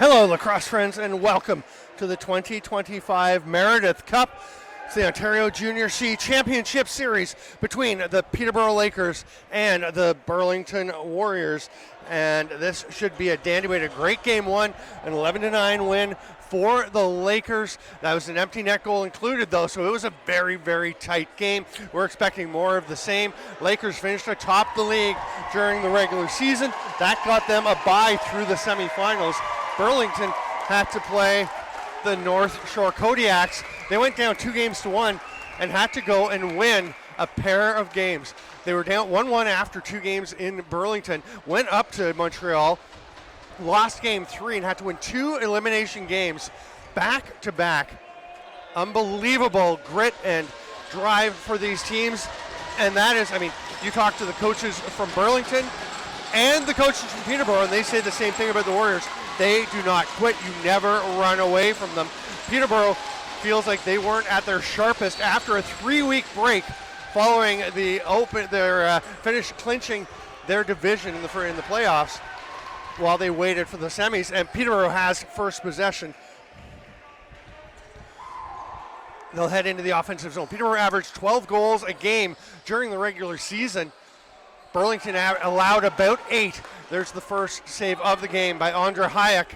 Hello, lacrosse friends, and welcome to the 2025 Meredith Cup. It's the Ontario Junior C Championship Series between the Peterborough Lakers and the Burlington Warriors. And this should be a dandy way to great game one, an 11-9 win for the Lakers. That was an empty net goal included, though, so it was a very, very tight game. We're expecting more of the same. Lakers finished atop the league during the regular season. That got them a bye through the semifinals. Burlington had to play the North Shore Kodiaks. They went down 2-1 and had to go and win a pair of games. They were down 1-1 after 2 games in Burlington, went up to Montreal, lost game 3 and had to win 2 elimination games back to back. Unbelievable grit and drive for these teams. And that is, you talk to the coaches from Burlington and the coaches from Peterborough, and they say the same thing about the Warriors. They do not quit. You never run away from them. Peterborough feels like they weren't at their sharpest after a 3-week break following their finish clinching their division in the playoffs while they waited for the semis, and Peterborough has first possession. They'll head into the offensive zone. Peterborough averaged 12 goals a game during the regular season. Burlington allowed about 8. There's the first save of the game by Ondrej Hayek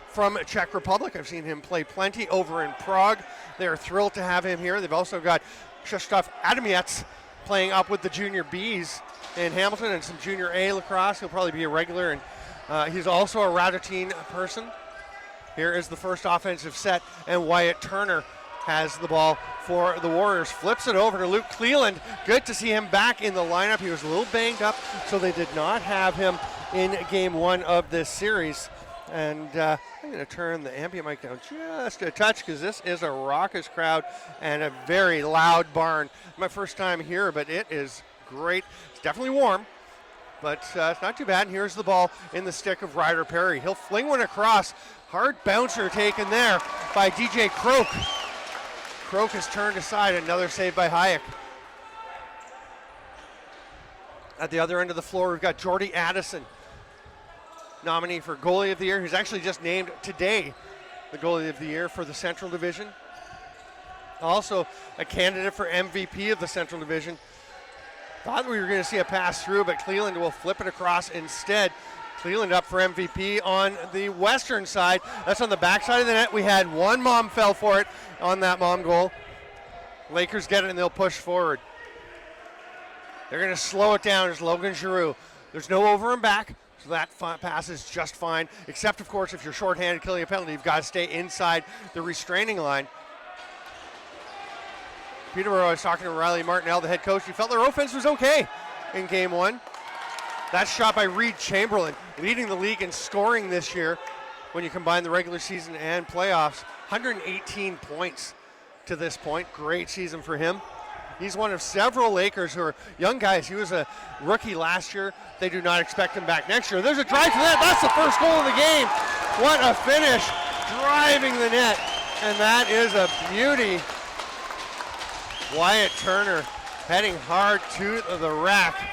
from Czech Republic. I've seen him play plenty over in Prague. They're thrilled to have him here. They've also got Krzysztof Adamiec playing up with the Junior Bs in Hamilton and some Junior A lacrosse. He'll probably be a regular, and he's also a Radotin person. Here is the first offensive set, and Wyatt Turner has the ball for the Warriors. Flips it over to Luke Cleland. Good to see him back in the lineup. He was a little banged up, so they did not have him in game one of this series. And I'm going to turn the ambient mic down just a touch because this is a raucous crowd and a very loud barn. My first time here, but it is great. It's definitely warm, but it's not too bad. And here's the ball in the stick of Ryder Perry. He'll fling one across. Hard bouncer taken there by DJ Croak. Croak has turned aside. Another save by Hayek. At the other end of the floor, we've got Jordy Addison, nominee for Goalie of the Year. He's actually just named today the Goalie of the Year for the Central Division. Also a candidate for MVP of the Central Division. Thought we were going to see a pass through, but Cleland will flip it across instead. Cleland up for MVP on the western side. That's on the back side of the net. We had one mom fell for it on that mom goal. Lakers get it and they'll push forward. They're going to slow it down as Logan Giroux. There's no over and back, so that pass is just fine. Except, of course, if you're shorthanded killing a penalty, you've got to stay inside the restraining line. Peterborough, I was talking to Riley Martinell, the head coach. He felt their offense was okay in game one. That shot by Reed Chamberlain, leading the league in scoring this year when you combine the regular season and playoffs. 118 points to this point. Great season for him. He's one of several Lakers who are young guys. He was a rookie last year. They do not expect him back next year. There's a drive to the net. That's the first goal of the game. What a finish. Driving the net. And that is a beauty. Wyatt Turner heading hard to the rack.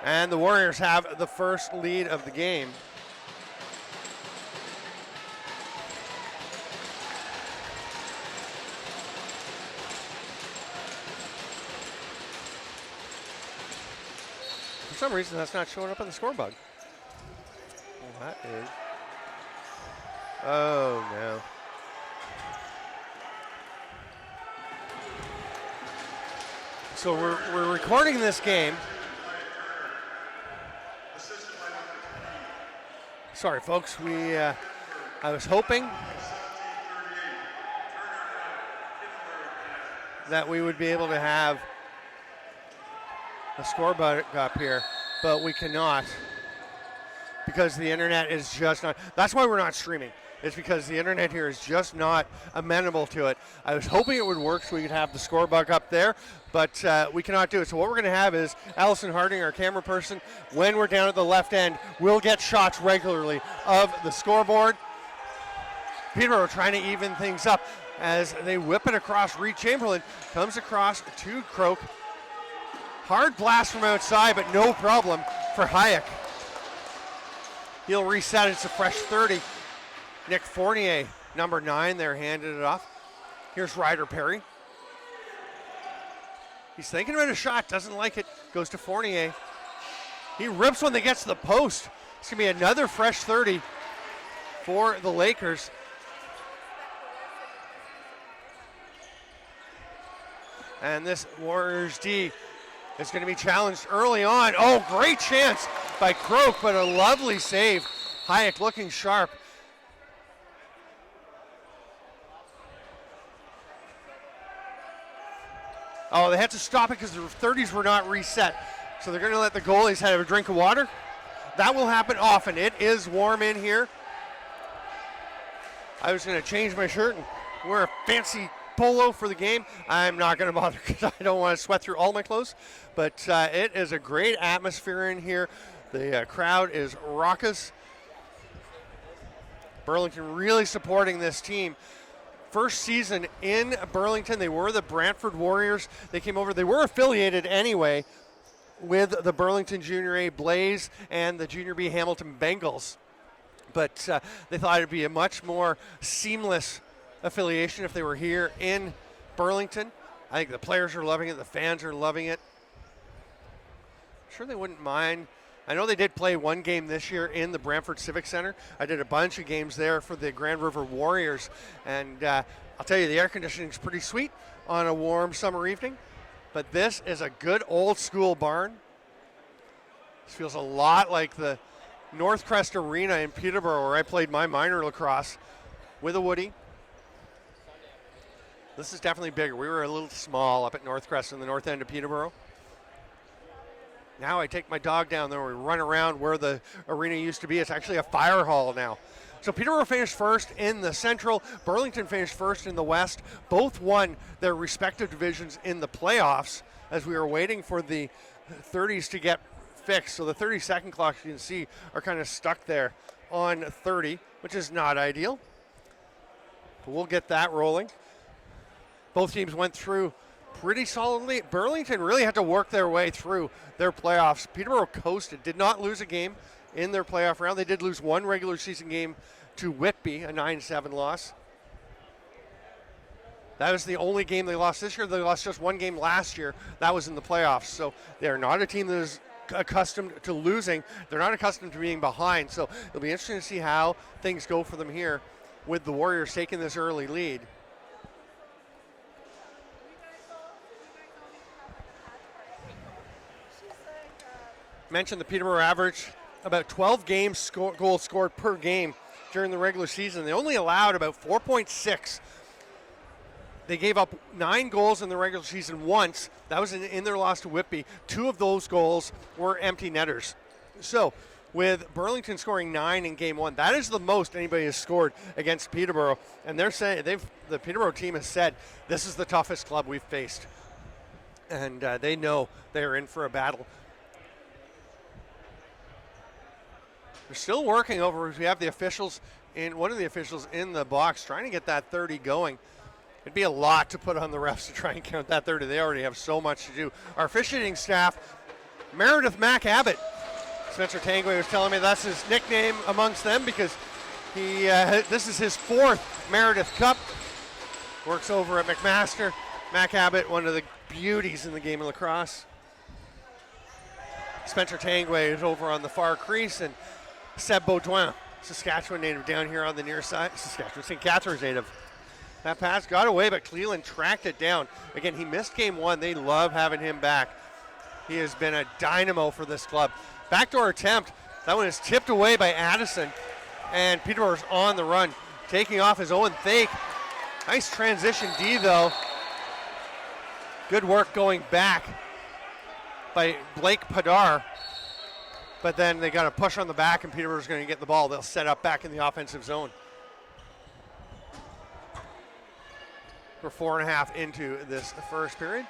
And the Warriors have the first lead of the game. For some reason, that's not showing up on the score bug. Well, that is. Oh, no. So we're recording this game. Sorry, folks. I was hoping that we would be able to have a scoreboard up here, but we cannot because the internet is just not. That's why we're not streaming. It's because the internet here is just not amenable to it. I was hoping it would work so we could have the scoreboard up there, but we cannot do it. So what we're going to have is Allison Harding, our camera person, when we're down at the left end, will get shots regularly of the scoreboard. Peterborough trying to even things up as they whip it across. Reed Chamberlain comes across to Croak. Hard blast from outside, but no problem for Hayek. He'll reset. It's a fresh 30. Nick Fournier, number 9 there, handed it off. Here's Ryder Perry. He's thinking about a shot, doesn't like it, goes to Fournier. He rips when they get to the post. It's going to be another fresh 30 for the Lakers. And this Warriors D is going to be challenged early on. Oh, great chance by Croak, but a lovely save. Hayek looking sharp. Oh, they had to stop it because the 30s were not reset. So they're going to let the goalies have a drink of water. That will happen often. It is warm in here. I was going to change my shirt and wear a fancy polo for the game. I'm not going to bother because I don't want to sweat through all my clothes. But it is a great atmosphere in here. The crowd is raucous. Burlington really supporting this team. First season in Burlington, they were the Brantford Warriors. They came over. They were affiliated anyway with the Burlington Junior A Blaze and the Junior B Hamilton Bengals. But they thought it'd be a much more seamless affiliation if they were here in Burlington. I think the players are loving it. The fans are loving it. I'm sure they wouldn't mind. I know they did play one game this year in the Brantford Civic Center. I did a bunch of games there for the Grand River Warriors. And I'll tell you, the air conditioning is pretty sweet on a warm summer evening. But this is a good old school barn. This feels a lot like the Northcrest Arena in Peterborough where I played my minor lacrosse with a Woody. This is definitely bigger. We were a little small up at Northcrest in the north end of Peterborough. Now I take my dog down there. We run around where the arena used to be. It's actually a fire hall now. So Peterborough finished first in the Central. Burlington finished first in the West. Both won their respective divisions in the playoffs as we were waiting for the 30s to get fixed. So the 30-second clocks you can see are kind of stuck there on 30, which is not ideal. But we'll get that rolling. Both teams went through pretty solidly. Burlington really had to work their way through their playoffs. Peterborough coasted, did not lose a game in their playoff round. They did lose one regular season game to Whitby, a 9-7 loss. That was the only game they lost this year. They lost just one game last year. That was in the playoffs. So they're not a team that is accustomed to losing. They're not accustomed to being behind. So it'll be interesting to see how things go for them here with the Warriors taking this early lead. Mentioned the Peterborough average, about 12 goals scored per game during the regular season. They only allowed about 4.6. They gave up 9 goals in the regular season once. That was in their loss to Whitby. 2 of those goals were empty netters. So with Burlington scoring 9 in game 1, that is the most anybody has scored against Peterborough. And they're saying the Peterborough team has said this is the toughest club we've faced, and they know they are in for a battle. They're still working over. We have the officials one of the officials in the box trying to get that 30 going. It'd be a lot to put on the refs to try and count that 30. They already have so much to do. Our officiating staff, Meredith Abbott. Spencer Tangway was telling me that's his nickname amongst them because this is his 4th Meredith Cup. Works over at McMaster. Abbott, one of the beauties in the game of lacrosse. Spencer Tangway is over on the far crease, and Seb Baudouin, Saskatchewan native, down here on the near side. Saskatchewan, St. Catharines native. That pass got away, but Cleveland tracked it down. Again, he missed game 1. They love having him back. He has been a dynamo for this club. Backdoor attempt. That one is tipped away by Addison, and Peterborough's on the run, taking off his Owen Thake. Nice transition D, though. Good work going back by Blake Padar. But then they got a push on the back, and Peterborough's going to get the ball. They'll set up back in the offensive zone. We're 4.5 into this first period.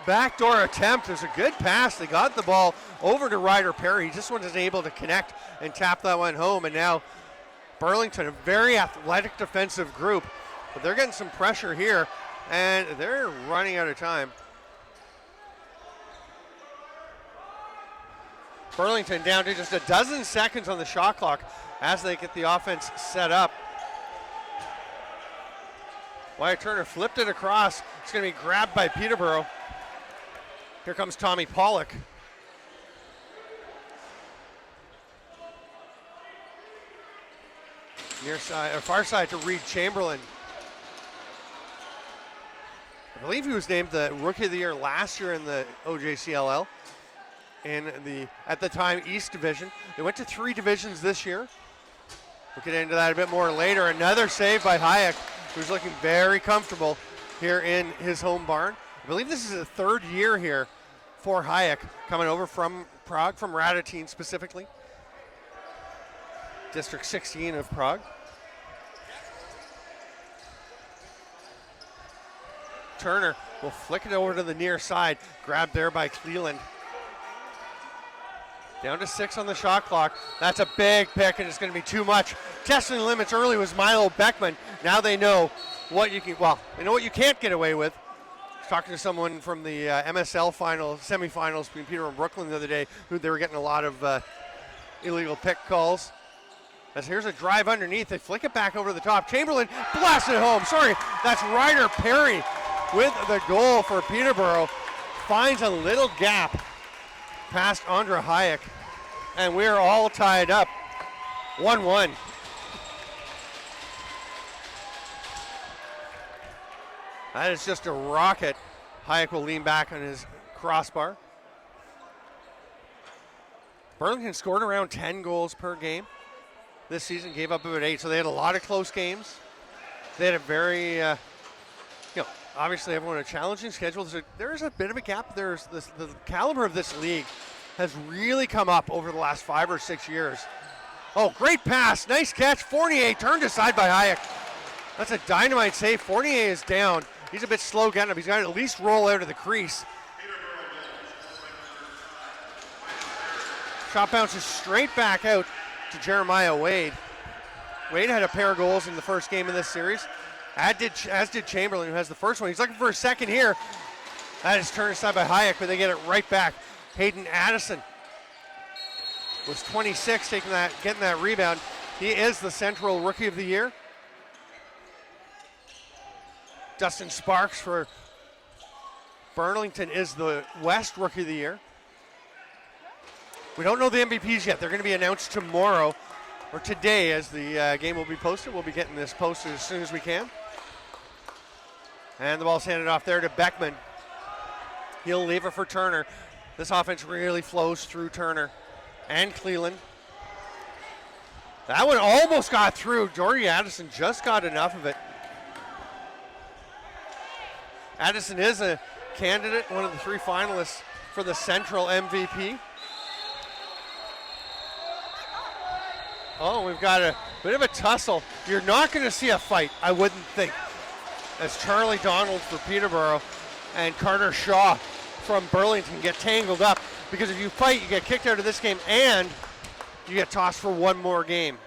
Backdoor attempt is a good pass. They got the ball over to Ryder Perry. He just wasn't able to connect and tap that one home. And now Burlington, a very athletic defensive group, but they're getting some pressure here. And they're running out of time. Burlington down to just a dozen seconds on the shot clock as they get the offense set up. Wyatt Turner flipped it across. It's going to be grabbed by Peterborough. Here comes Tommy Pollock. Near side, or far side to Reed Chamberlain. I believe he was named the Rookie of the Year last year in the OJCLL in the, at the time, East Division. They went to 3 divisions this year. We'll get into that a bit more later. Another save by Hayek, who's looking very comfortable here in his home barn. I believe this is the 3rd year here for Hayek, coming over from Prague, from Radetin specifically. District 16 of Prague. Turner will flick it over to the near side, grabbed there by Cleland. Down to 6 on the shot clock. That's a big pick, and it's going to be too much. Testing the limits early was Milo Beckman. Now they know what you can, well, they know what you can't get away with. I was talking to someone from the MSL semifinals between Peterborough and Brooklyn the other day, who they were getting a lot of illegal pick calls. As here's a drive underneath, they flick it back over the top. Chamberlain blasts it home. Sorry, that's Ryder Perry with the goal for Peterborough. Finds a little gap past Andra Hayek, and we're all tied up 1-1. That is just a rocket. Hayek will lean back on his crossbar. Burlington scored around 10 goals per game this season, gave up about 8, so they had a lot of close games. They had a very, obviously everyone a challenging schedule. There is a bit of a gap. The caliber of this league has really come up over the last 5 or 6 years. Oh, great pass, nice catch. Fournier turned aside by Hayek. That's a dynamite save. Fournier is down. He's a bit slow getting up. He's got to at least roll out of the crease. Shot bounces straight back out to Jeremiah Wade. Wade had a pair of goals in the first game of this series, as did Chamberlain, who has the first one. He's looking for a second here. That is turned aside by Hayek, but they get it right back. Hayden Addison was 26, getting that rebound. He is the Central Rookie of the Year. Dustin Sparks for Burlington is the West Rookie of the Year. We don't know the MVPs yet. They're going to be announced tomorrow or today as the game will be posted. We'll be getting this posted as soon as we can. And the ball's handed off there to Beckman. He'll leave it for Turner. This offense really flows through Turner and Cleland. That one almost got through. Jordy Addison just got enough of it. Addison is a candidate, one of the 3 finalists for the Central MVP. Oh, we've got a bit of a tussle. You're not going to see a fight, I wouldn't think, as Charlie Donald for Peterborough and Carter Shaw from Burlington get tangled up, because if you fight, you get kicked out of this game and you get tossed for one more game.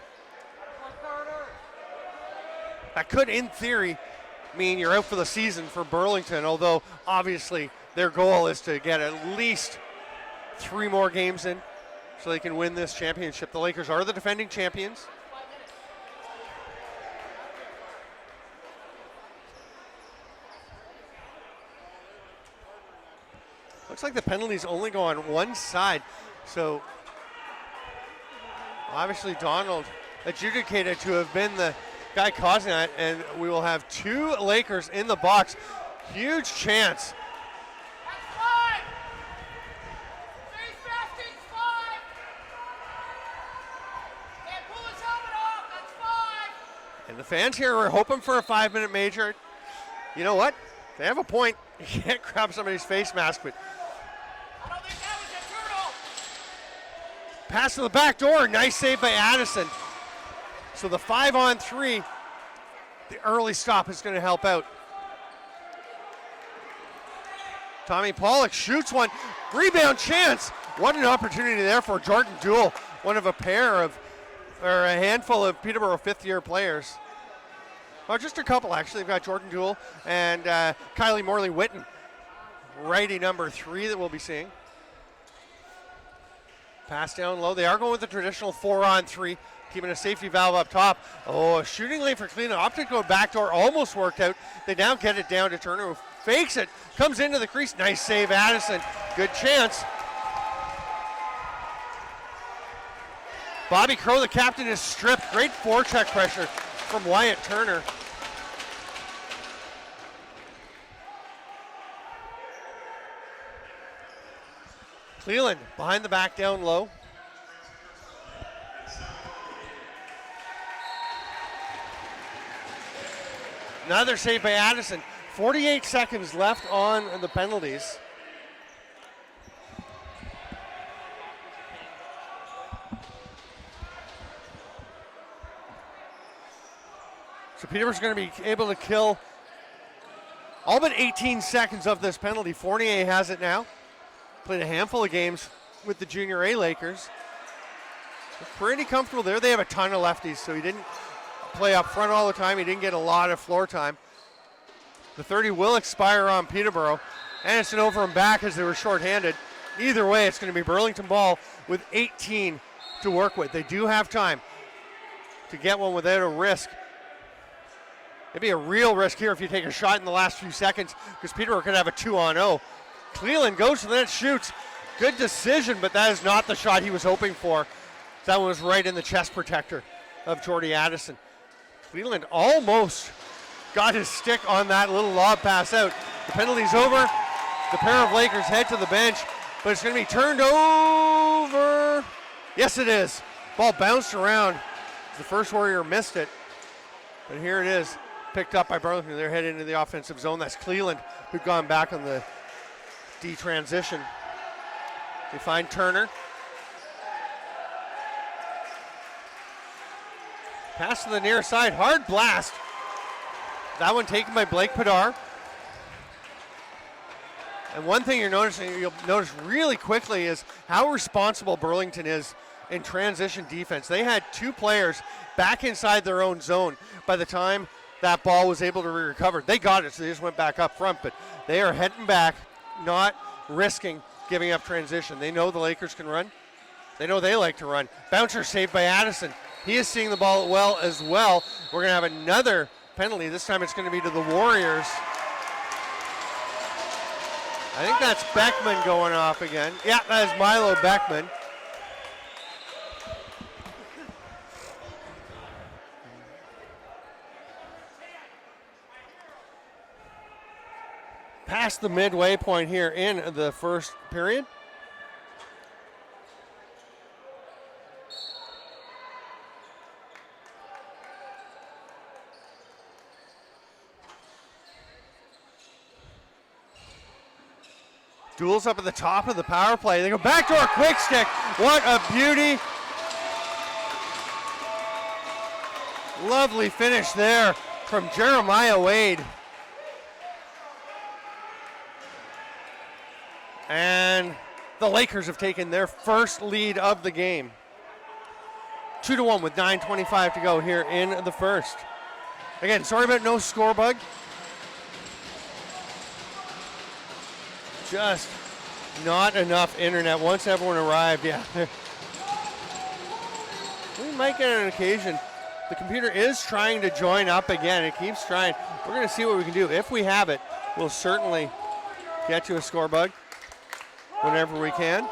That could, in theory, mean you're out for the season for Burlington, although obviously their goal is to get at least 3 more games in so they can win this championship. The Lakers are the defending champions. Looks like the penalties only go on one side, so obviously Donald adjudicated to have been the guy causing that, and we will have 2 Lakers in the box. Huge chance. And the fans here are hoping for a 5-minute major. You know what? They have a point. You can't grab somebody's face mask, but I don't think that was a turtle. Pass to the back door. Nice save by Addison. So the 5-on-3, the early stop is going to help out. Tommy Pollock shoots one. Rebound chance. What an opportunity there for Jordan Dool, one of a handful of Peterborough 5th-year players. Well, just a couple, actually. They've got Jordan Jewell and Kylie Morley-Witten, righty number 3 that we'll be seeing. Pass down low. They are going with the traditional 4-on-3, keeping a safety valve up top. Oh, a shooting lane for Cleveland. Opted to go backdoor, almost worked out. They now get it down to Turner, who fakes it, comes into the crease. Nice save, Addison. Good chance. Bobby Crow, the captain, is stripped. Great forecheck pressure from Wyatt Turner. Cleveland behind the back down low. Another save by Addison. 48 seconds left on the penalties. So Peterborough's going to be able to kill all but 18 seconds of this penalty. Fournier has it now. Played a handful of games with the Junior A Lakers. They're pretty comfortable there. They have a ton of lefties, so he didn't play up front all the time. He didn't get a lot of floor time. The 30 will expire on Peterborough. Anderson over and back as they were shorthanded. Either way, it's going to be Burlington ball with 18 to work with. They do have time to get one without a risk. It'd be a real risk here if you take a shot in the last few seconds, because Peterborough could have a 2-on-0. Cleveland goes to the net, shoots. Good decision, but that is not the shot he was hoping for. That one was right in the chest protector of Jordy Addison. Cleveland almost got his stick on that little lob pass out. The penalty's over. The pair of Lakers head to the bench, but it's going to be turned over. Yes, it is. Ball bounced around. The first Warrior missed it, but here it is. Picked up by Burlington. They're headed into the offensive zone. That's Cleveland, who've gone back on the D transition. They find Turner. Pass to the near side. Hard blast. That one taken by Blake Padar. And one thing you'll notice really quickly is how responsible Burlington is in transition defense. They had 2 players back inside their own zone by the time that ball was able to be recovered. They got it, so they just went back up front, but they are heading back, not risking giving up transition. They know the Lakers can run. They know they like to run. Bouncer saved by Addison. He is seeing the ball well as well. We're going to have another penalty. This time it's going to be to the Warriors. I think that's Beckman going off again. Yeah, that is Milo Beckman. Past the midway point here in the first period. Duels up at the top of the power play. They go back to our quick stick. What a beauty. Lovely finish there from Jeremiah Wade. And the Lakers have taken their first lead of the game. 2-1 with 9:25 to go here in the first. Again, sorry about no score bug. Just not enough internet once everyone arrived. Yeah. We might get an occasion. The computer is trying to join up again. It keeps trying. We're going to see what we can do. If we have it, we'll certainly get to a score bug whenever we can.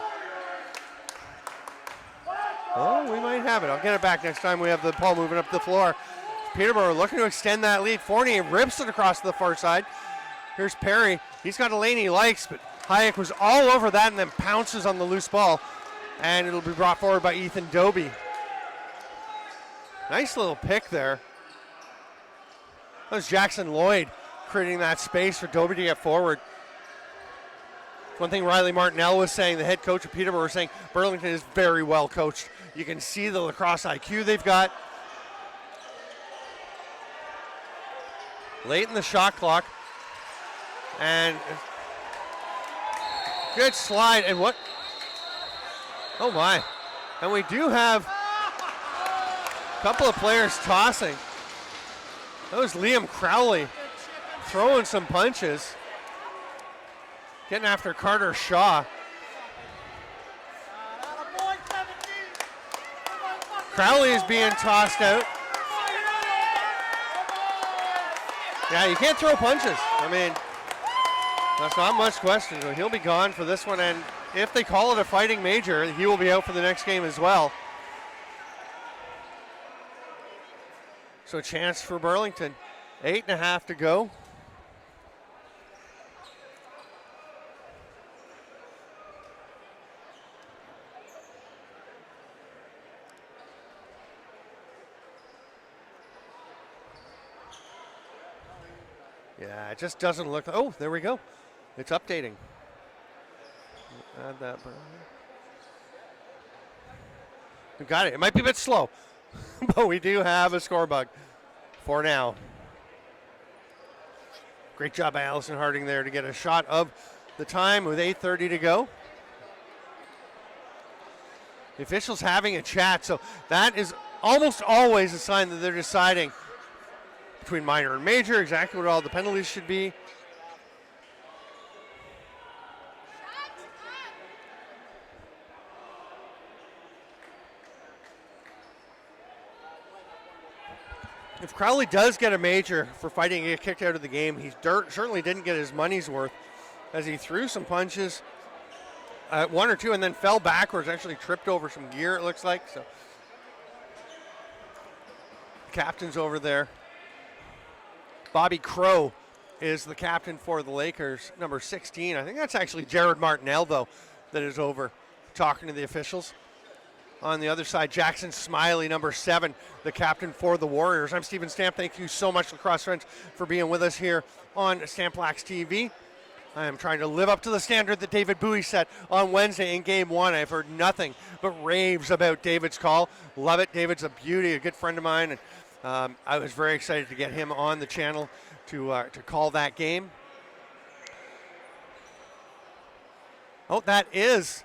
Oh, we might have it. I'll get it back next time we have the ball moving up the floor. Peterborough looking to extend that lead. Fournier rips it across to the far side. Here's Perry. He's got a lane he likes, but Hayek was all over that and then pounces on the loose ball. And it'll be brought forward by Ethan Doby. Nice little pick there. That was Jackson Lloyd creating that space for Doby to get forward. One thing Riley Martinell was saying, the head coach of Peterborough, was saying Burlington is very well coached. You can see the lacrosse IQ they've got. Late in the shot clock. And good slide. And what? Oh my. And we do have a couple of players tossing. That was Liam Crowley throwing some punches. Getting after Carter Shaw. Crowley is being tossed out. Yeah, you can't throw punches. I mean, that's not much question. So he'll be gone for this one, and if they call it a fighting major, he will be out for the next game as well. So a chance for Burlington. 8.5 to go. Yeah, it just doesn't look. Oh, there we go. It's updating. Add that. We got it. It might be a bit slow, but we do have a score bug for now. Great job by Allison Harding there to get a shot of the time with 8:30 to go. The officials having a chat, so that is almost always a sign that they're deciding between minor and major, exactly what all the penalties should be. If Crowley does get a major for fighting and get kicked out of the game, he certainly didn't get his money's worth, as he threw some punches, one or two, and then fell backwards, actually tripped over some gear, it looks like. So, captain's over there. Bobby Crow is the captain for the Lakers, number 16. I think that's actually Jared Martinell, though, that is over talking to the officials. On the other side, Jackson Smiley, number 7, the captain for the Warriors. I'm Stephen Stamp. Thank you so much, Lacrosse friends, for being with us here on Stamp Lax TV. I am trying to live up to the standard that David Bowie set on Wednesday in Game 1. I've heard nothing but raves about David's call. Love it. David's a beauty, a good friend of mine, and I was very excited to get him on the channel to call that game. Oh, that is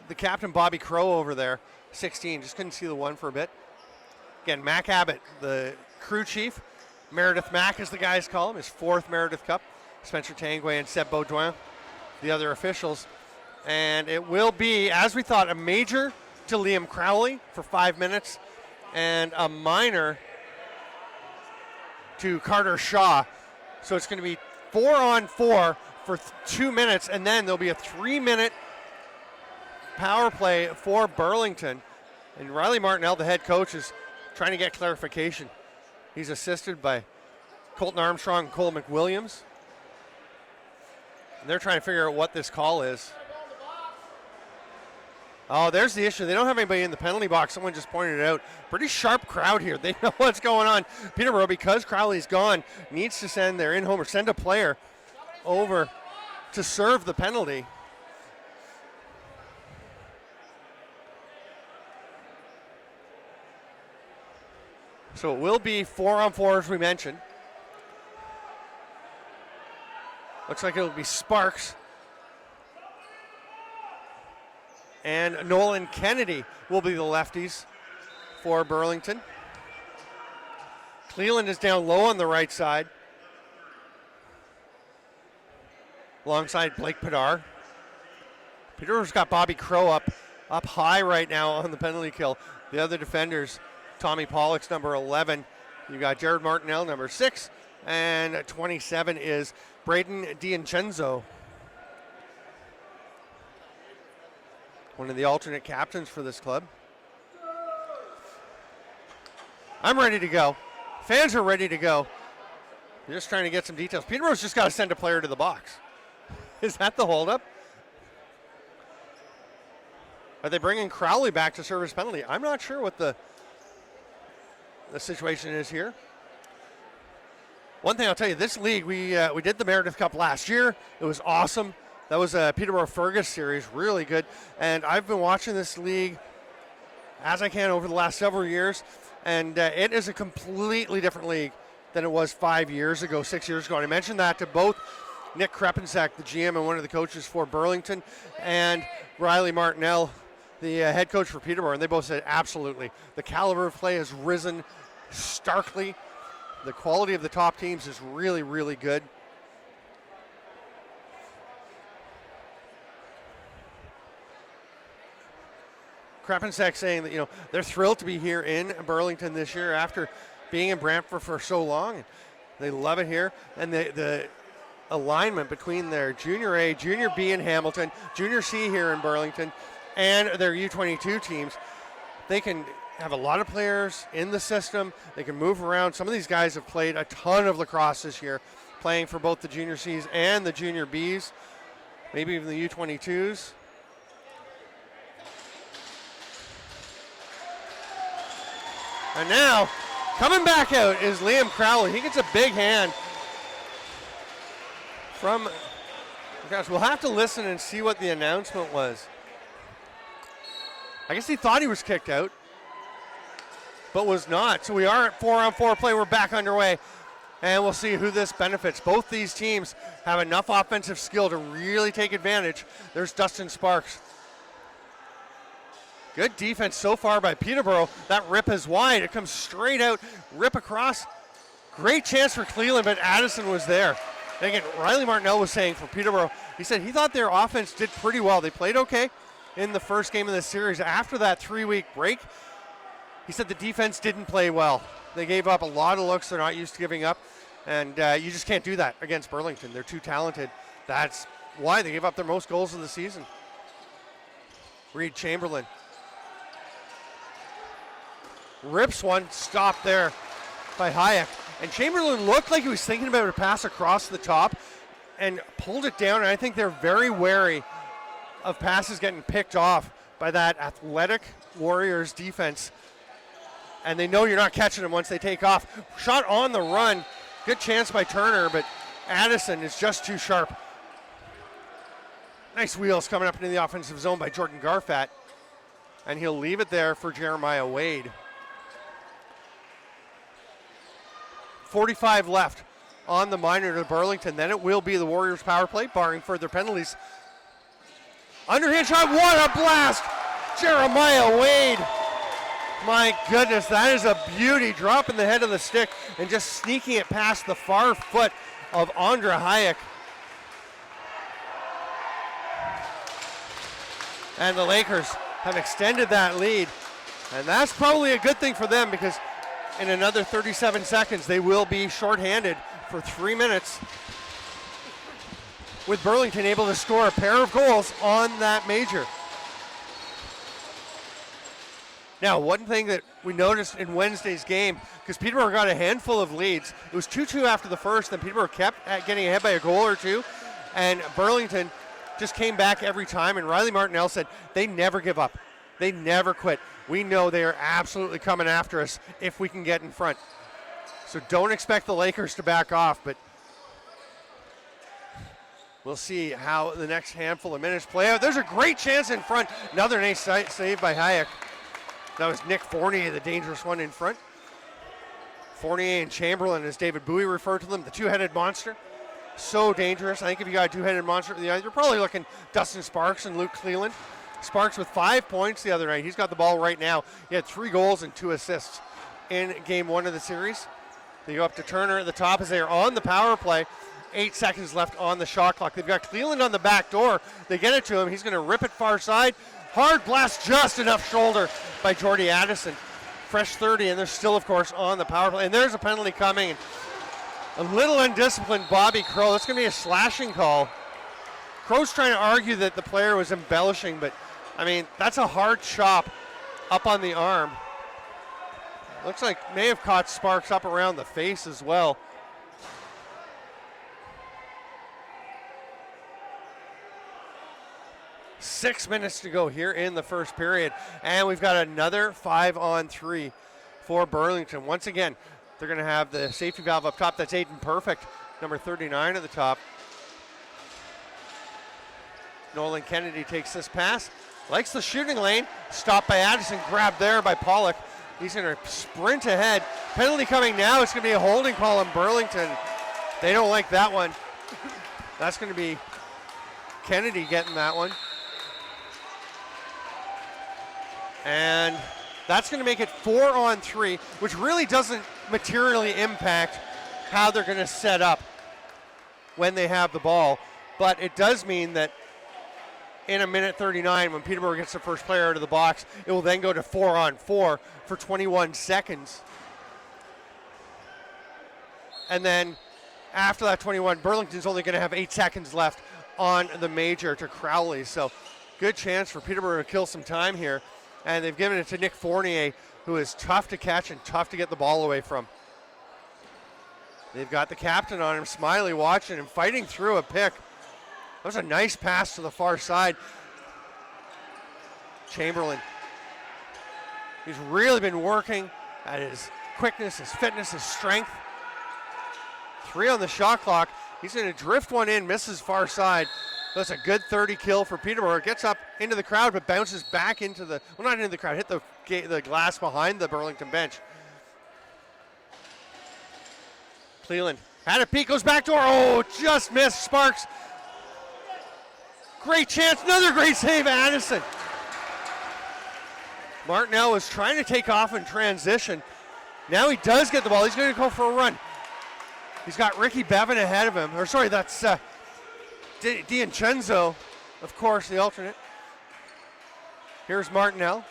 the captain, Bobby Crow, over there, 16. Just couldn't see the one for a bit. Again, Mac Abbott, the crew chief. Meredith Mack, as the guys call him, his 4th Meredith Cup. Spencer Tanguay and Seb Baudouin, the other officials. And it will be, as we thought, a major to Liam Crowley for 5 minutes and a minor to Carter Shaw. So it's going to be 4-on-4 for 2 minutes, and then there'll be a 3-minute power play for Burlington. And Riley Martinell, the head coach, is trying to get clarification. He's assisted by Colton Armstrong and Cole McWilliams. And they're trying to figure out what this call is. Oh, there's the issue. They don't have anybody in the penalty box. Someone just pointed it out. Pretty sharp crowd here. They know what's going on. Peterborough, because Crowley's gone, needs to send their in-homer, send a player over to serve the penalty. So it will be 4-on-4, as we mentioned. Looks like it'll be Sparks and Nolan Kennedy will be the lefties for Burlington. Cleland is down low on the right side, alongside Blake Padar. Peterborough's got Bobby Crow up high right now on the penalty kill. The other defenders, Tommy Pollock's number 11. You got Jared Martinell, number 6, and 27 is Braden D'Incenzo, one of the alternate captains for this club. I'm ready to go. Fans are ready to go. They're just trying to get some details. Peterborough's just got to send a player to the box. Is that the holdup? Are they bringing Crowley back to serve his penalty? I'm not sure what the situation is here. One thing I'll tell you, this league, we did the Meredith Cup last year. It was awesome. That was a Peterborough Fergus series, really good. And I've been watching this league as I can over the last several years, and it is a completely different league than it was 5 years ago, 6 years ago. And I mentioned that to both Nick Krepensek, the GM and one of the coaches for Burlington, and Riley Martinell, the head coach for Peterborough, and they both said absolutely. The caliber of play has risen starkly The quality of the top teams is really, really good. Krapensek saying that, they're thrilled to be here in Burlington this year after being in Brantford for so long. They love it here. And the alignment between their Junior A, Junior B in Hamilton, Junior C here in Burlington, and their U22 teams, they can have a lot of players in the system. They can move around. Some of these guys have played a ton of lacrosse this year, playing for both the Junior Cs and the Junior Bs, maybe even the U22s. And now, coming back out is Liam Crowley. He gets a big hand from, gosh, we'll have to listen and see what the announcement was. I guess he thought he was kicked out, but was not. So we are at 4-on-4 play. We're back underway, and we'll see who this benefits. Both these teams have enough offensive skill to really take advantage. There's Dustin Sparks. Good defense so far by Peterborough. That rip is wide. It comes straight out, rip across. Great chance for Cleveland, but Addison was there. And again, Riley Martinell was saying for Peterborough, he said he thought their offense did pretty well. They played okay in the first game of the series. After that 3-week break, he said the defense didn't play well. They gave up a lot of looks they're not used to giving up, and you just can't do that against Burlington. They're too talented. That's why they gave up their most goals of the season. Reed Chamberlain rips one, stopped there by Hayek. And Chamberlain looked like he was thinking about a pass across the top and pulled it down. And I think they're very wary of passes getting picked off by that athletic Warriors defense. And they know you're not catching them once they take off. Shot on the run. Good chance by Turner, but Addison is just too sharp. Nice wheels coming up into the offensive zone by Jordan Garfat. And he'll leave it there for Jeremiah Wade. 45 left on the minor to Burlington. Then it will be the Warriors power play, barring further penalties. Underhand shot, what a blast! Jeremiah Wade. My goodness, that is a beauty. Dropping the head of the stick and just sneaking it past the far foot of Andra Hayek. And the Lakers have extended that lead. And that's probably a good thing for them, because in another 37 seconds, they will be shorthanded for 3 minutes, with Burlington able to score a pair of goals on that major. Now, one thing that we noticed in Wednesday's game, because Peterborough got a handful of leads, it was 2-2 after the first, then Peterborough kept getting ahead by a goal or two, and Burlington just came back every time, and Riley Martinell said they never give up. They never quit. We know they are absolutely coming after us if we can get in front. So don't expect the Lakers to back off, but we'll see how the next handful of minutes play out. There's a great chance in front. Another nice save by Hayek. That was Nick Fournier, the dangerous one in front. Fournier and Chamberlain, as David Bowie referred to them, the two-headed monster. So dangerous. I think if you got a two-headed monster, you're probably looking Dustin Sparks and Luke Cleland. Sparks with 5 points the other night. He's got the ball right now. He had 3 goals and 2 assists in game 1 of the series. They go up to Turner at the top as they are on the power play. 8 seconds left on the shot clock. They've got Cleland on the back door. They get it to him. He's going to rip it far side. Hard blast, just enough shoulder by Jordy Addison. Fresh 30, and they're still, of course, on the power play. And there's a penalty coming. A little undisciplined Bobby Crow. That's going to be a slashing call. Crow's trying to argue that the player was embellishing, but I mean, that's a hard chop up on the arm. Looks like may have caught Sparks up around the face as well. Six minutes to go here in the first period, and we've got another 5-on-3 for Burlington. Once again, they're going to have the safety valve up top. That's Aiden Perfect, number 39 at the top. Nolan Kennedy takes this pass. Likes the shooting lane. Stopped by Addison. Grabbed there by Pollock. He's going to sprint ahead. Penalty coming now. It's going to be a holding call in Burlington. They don't like that one. That's going to be Kennedy getting that one. And That's going to make it 4-on-3, which really doesn't materially impact how they're going to set up when they have the ball. But it does mean that in a minute 39, when Peterborough gets the first player out of the box, it will then go to 4-on-4 for 21 seconds. And then after that 21, Burlington's only going to have 8 seconds left on the major to Crowley. So good chance for Peterborough to kill some time here. And they've given it to Nick Fournier, who is tough to catch and tough to get the ball away from. They've got the captain on him, Smiley, watching him, fighting through a pick. That was a nice pass to the far side. Chamberlain. He's really been working at his quickness, his fitness, his strength. 3 on the shot clock. He's going to drift one in, misses far side. That's a good 30 kill for Peterborough. Gets up into the crowd, but bounces back into the, well, not into the crowd, hit the glass behind the Burlington bench. Cleland had a peek, goes back door. Oh, just missed. Sparks. Great chance. Another great save, Addison. Martinell was trying to take off in transition. Now he does get the ball. He's going to go for a run. He's got Ricky Bevan ahead of him. Or sorry, that's D'Incenzo, of course, the alternate. Here's Martinell.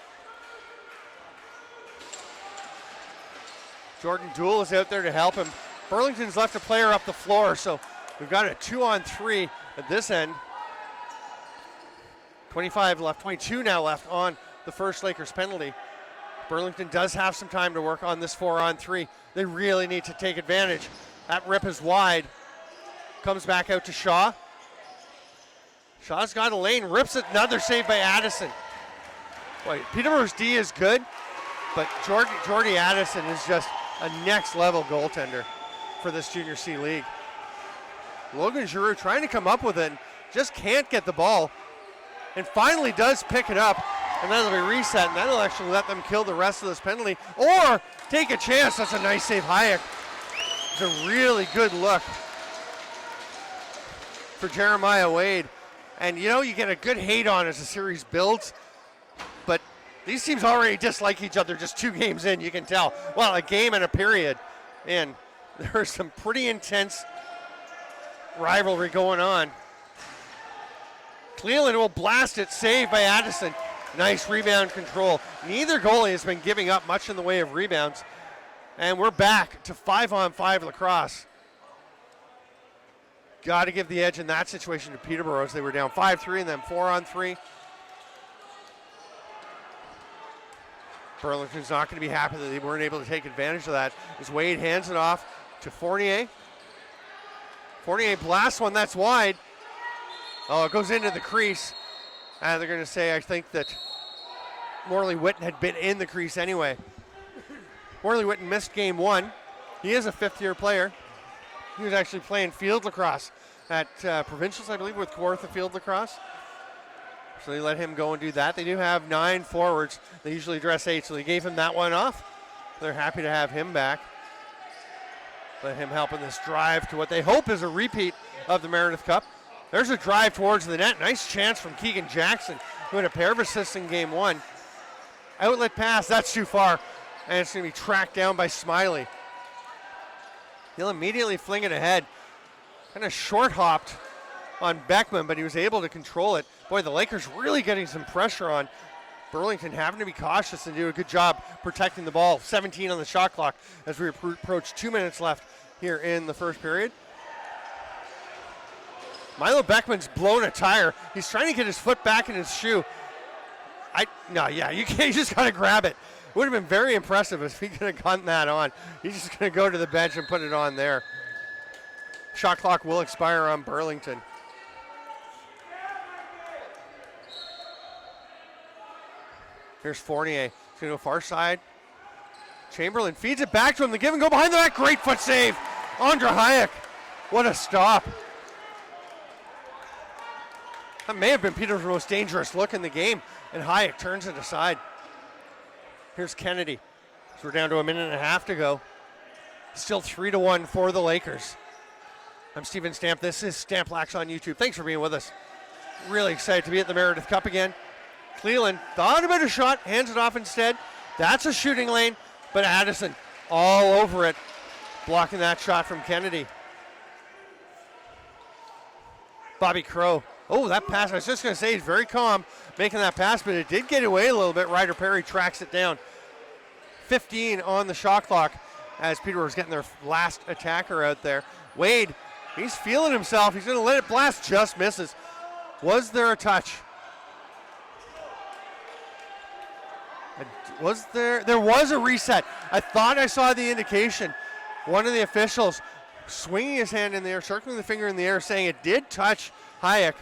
Jordan Dool is out there to help him. Burlington's left a player up the floor, so we've got a 2-on-3 at this end. 25 left, 22 now left on the first Lakers penalty. Burlington does have some time to work on this 4-on-3. They really need to take advantage. That rip is wide. Comes back out to Shaw. Shaw's got a lane, rips it, another save by Addison. Boy, Peterborough's D is good, but Jordy Addison is just a next level goaltender for this Junior C League. Logan Giroux trying to come up with it, just can't get the ball, and finally does pick it up, and that'll be reset, and that'll actually let them kill the rest of this penalty, or take a chance. That's a nice save, Hayek. It's a really good look for Jeremiah Wade. And you know, you get a good hate on as the series builds, but these teams already dislike each other just 2 games in, you can tell. Well, a game and a period in. There's some pretty intense rivalry going on. Cleland will blast it, saved by Addison. Nice rebound control. Neither goalie has been giving up much in the way of rebounds. And we're back to 5-on-5 lacrosse. Got to give the edge in that situation to Peterborough as they were down 5-3 and then 4-on-3. Burlington's not going to be happy that they weren't able to take advantage of that as Wade hands it off to Fournier. Fournier blasts one, that's wide. Oh, it goes into the crease. And they're going to say, I think that Morley Witten had been in the crease anyway. Morley Witten missed game 1. He is a 5th-year player. He was actually playing field lacrosse at Provincials, I believe, with Kawartha Field Lacrosse. So they let him go and do that. They do have 9 forwards. They usually dress 8, so they gave him that one off. They're happy to have him back. Let him help in this drive to what they hope is a repeat of the Meredith Cup. There's a drive towards the net. Nice chance from Keegan Jackson, who had a pair of assists in game 1. Outlet pass, that's too far. And it's going to be tracked down by Smiley. He'll immediately fling it ahead. Kind of short hopped on Beckman, but he was able to control it. Boy, the Lakers really getting some pressure on Burlington, having to be cautious and do a good job protecting the ball. 17 on the shot clock as we approach 2 minutes left here in the first period. Milo Beckman's blown a tire. He's trying to get his foot back in his shoe. You can't, you just got to grab it. Would have been very impressive if he could have gotten that on. He's just going to go to the bench and put it on there. Shot clock will expire on Burlington. Here's Fournier. He's going to go far side. Chamberlain feeds it back to him. The give and go behind the net. Great foot save. Andra Hayek. What a stop. That may have been Peter's most dangerous look in the game. And Hayek turns it aside. Here's Kennedy. So we're down to a minute and a half to go. Still 3-1 for the Lakers. I'm Steven Stamp. This is Stamp Lax on YouTube. Thanks for being with us. Really excited to be at the Meredith Cup again. Cleland thought about a shot, hands it off instead. That's a shooting lane, but Addison all over it, blocking that shot from Kennedy. Bobby Crow. Oh, that pass, I was just going to say, he's very calm making that pass, but it did get away a little bit. Ryder Perry tracks it down. 15 on the shot clock as Peterborough's getting their last attacker out there. Wade, he's feeling himself. He's going to let it blast, just misses. Was there a touch? Was there? There was a reset. I thought I saw the indication. One of the officials swinging his hand in the air, circling the finger in the air, saying it did touch Hayek.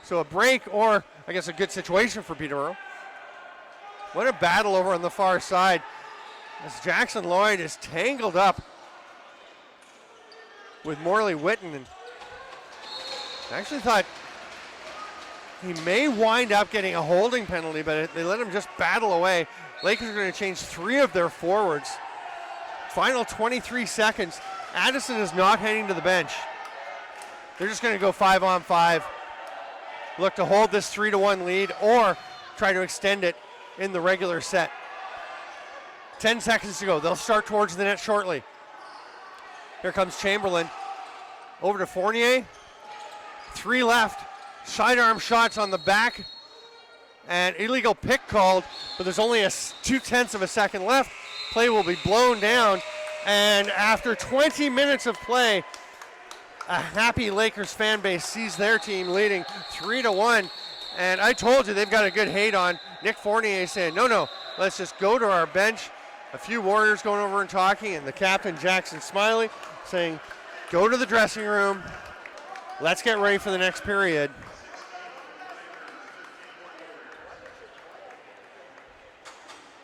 So a break, or I guess a good situation for Peterborough. What a battle over on the far side as Jackson Lloyd is tangled up with Morley Witten. And I actually thought he may wind up getting a holding penalty, but they let him just battle away. Lakers are going to change 3 of their forwards. Final 23 seconds. Addison is not heading to the bench. They're just going to go 5-on-5. Look to hold this 3-1 lead or try to extend it in the regular set. 10 seconds to go. They'll start towards the net shortly. Here comes Chamberlain. Over to Fournier. 3 left. Sidearm shots on the back. And illegal pick called, but there's only a 0.2 of a second left. Play will be blown down. And after 20 minutes of play, a happy Lakers fan base sees their team leading 3-1. And I told you they've got a good hate on. Nick Fournier saying, no, let's just go to our bench. A few Warriors going over and talking, and the captain, Jackson Smiley, saying, go to the dressing room. Let's get ready for the next period.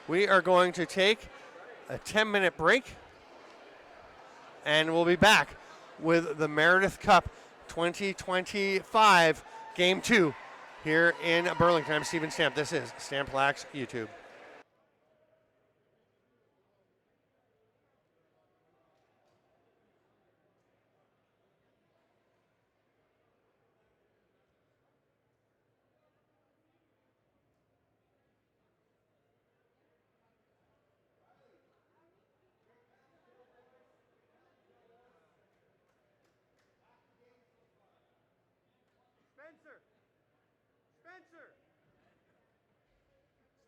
We are going to take a 10-minute break, and we'll be back with the Meredith Cup 2025 Game 2 here in Burlington. I'm Steven Stamp. This is Stamp Lax YouTube.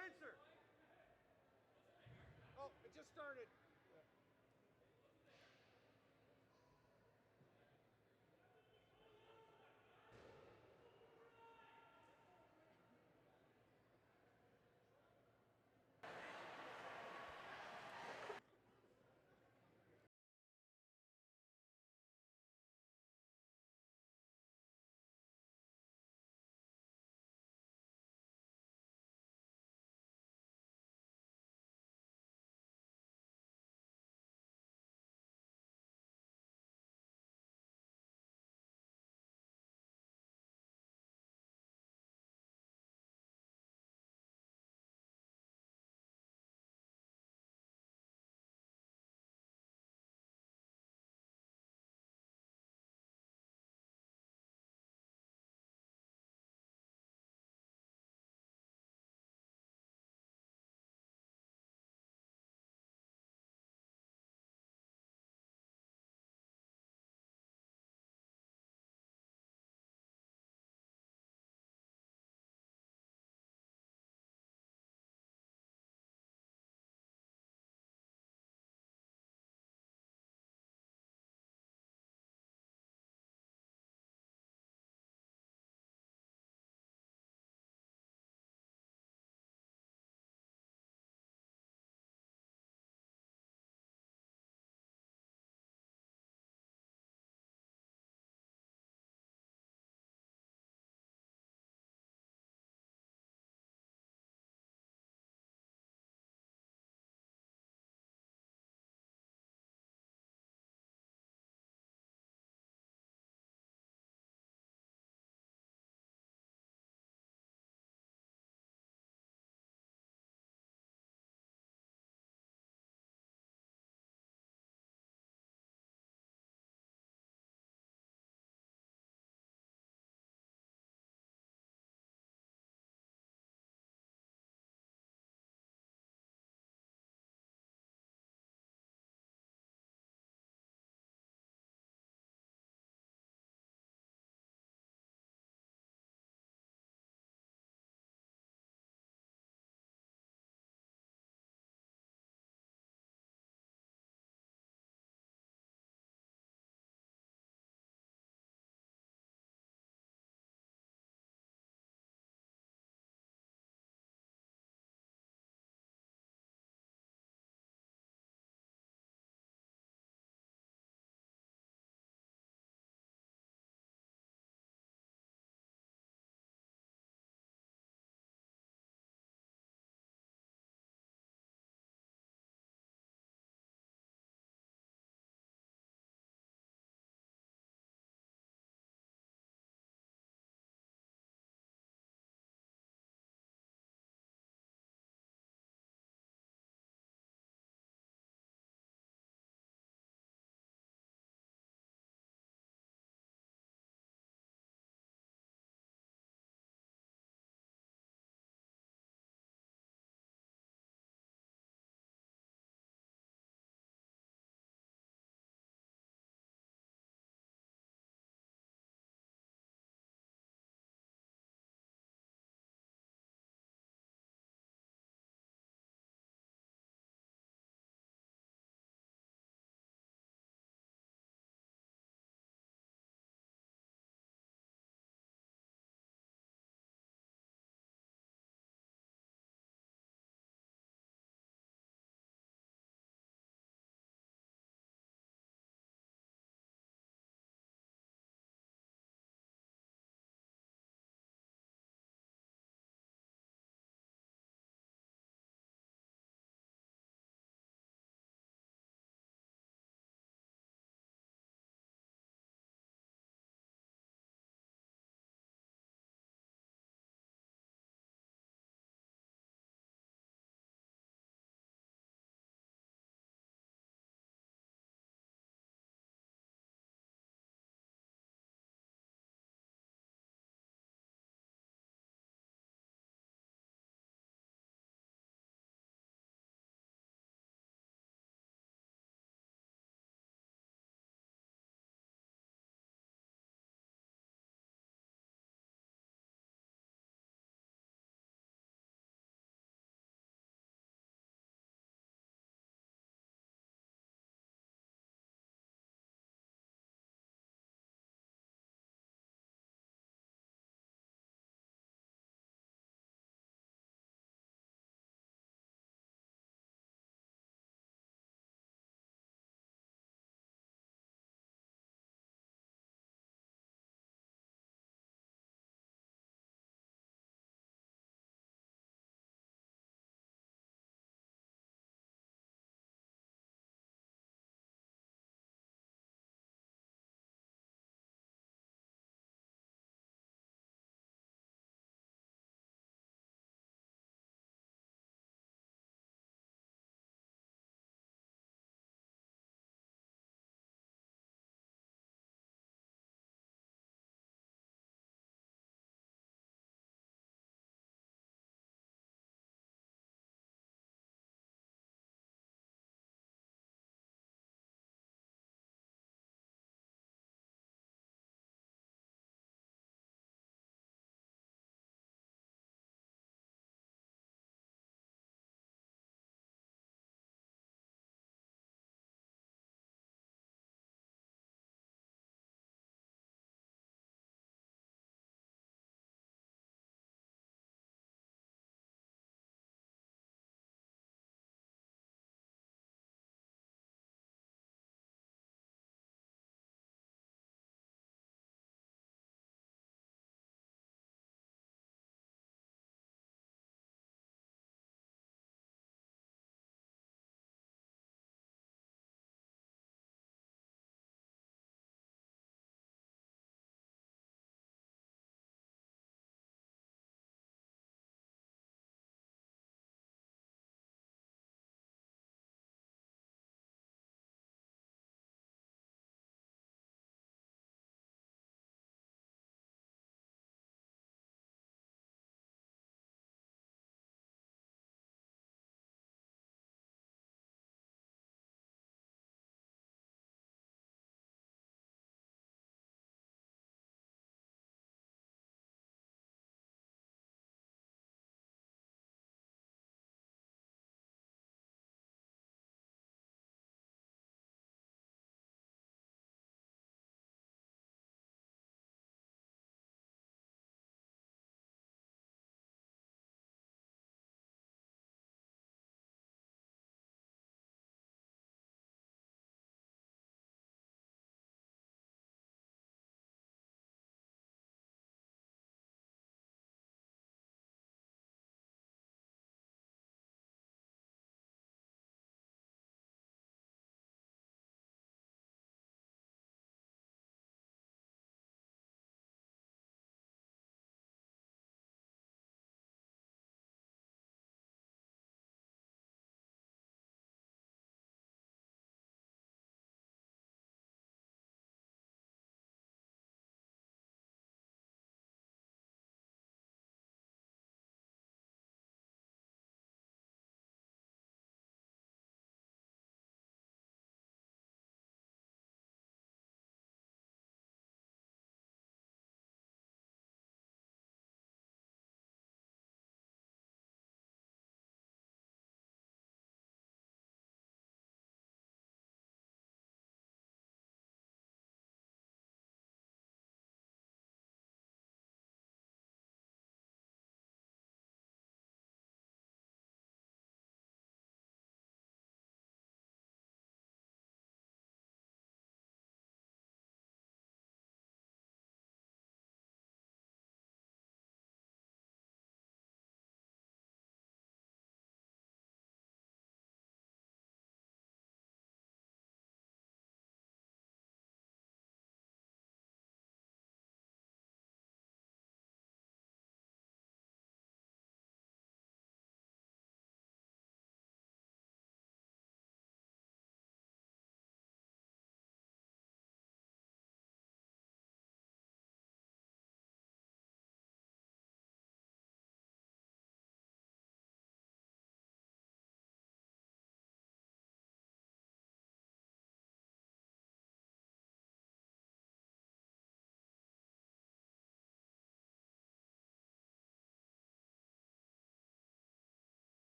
Spencer!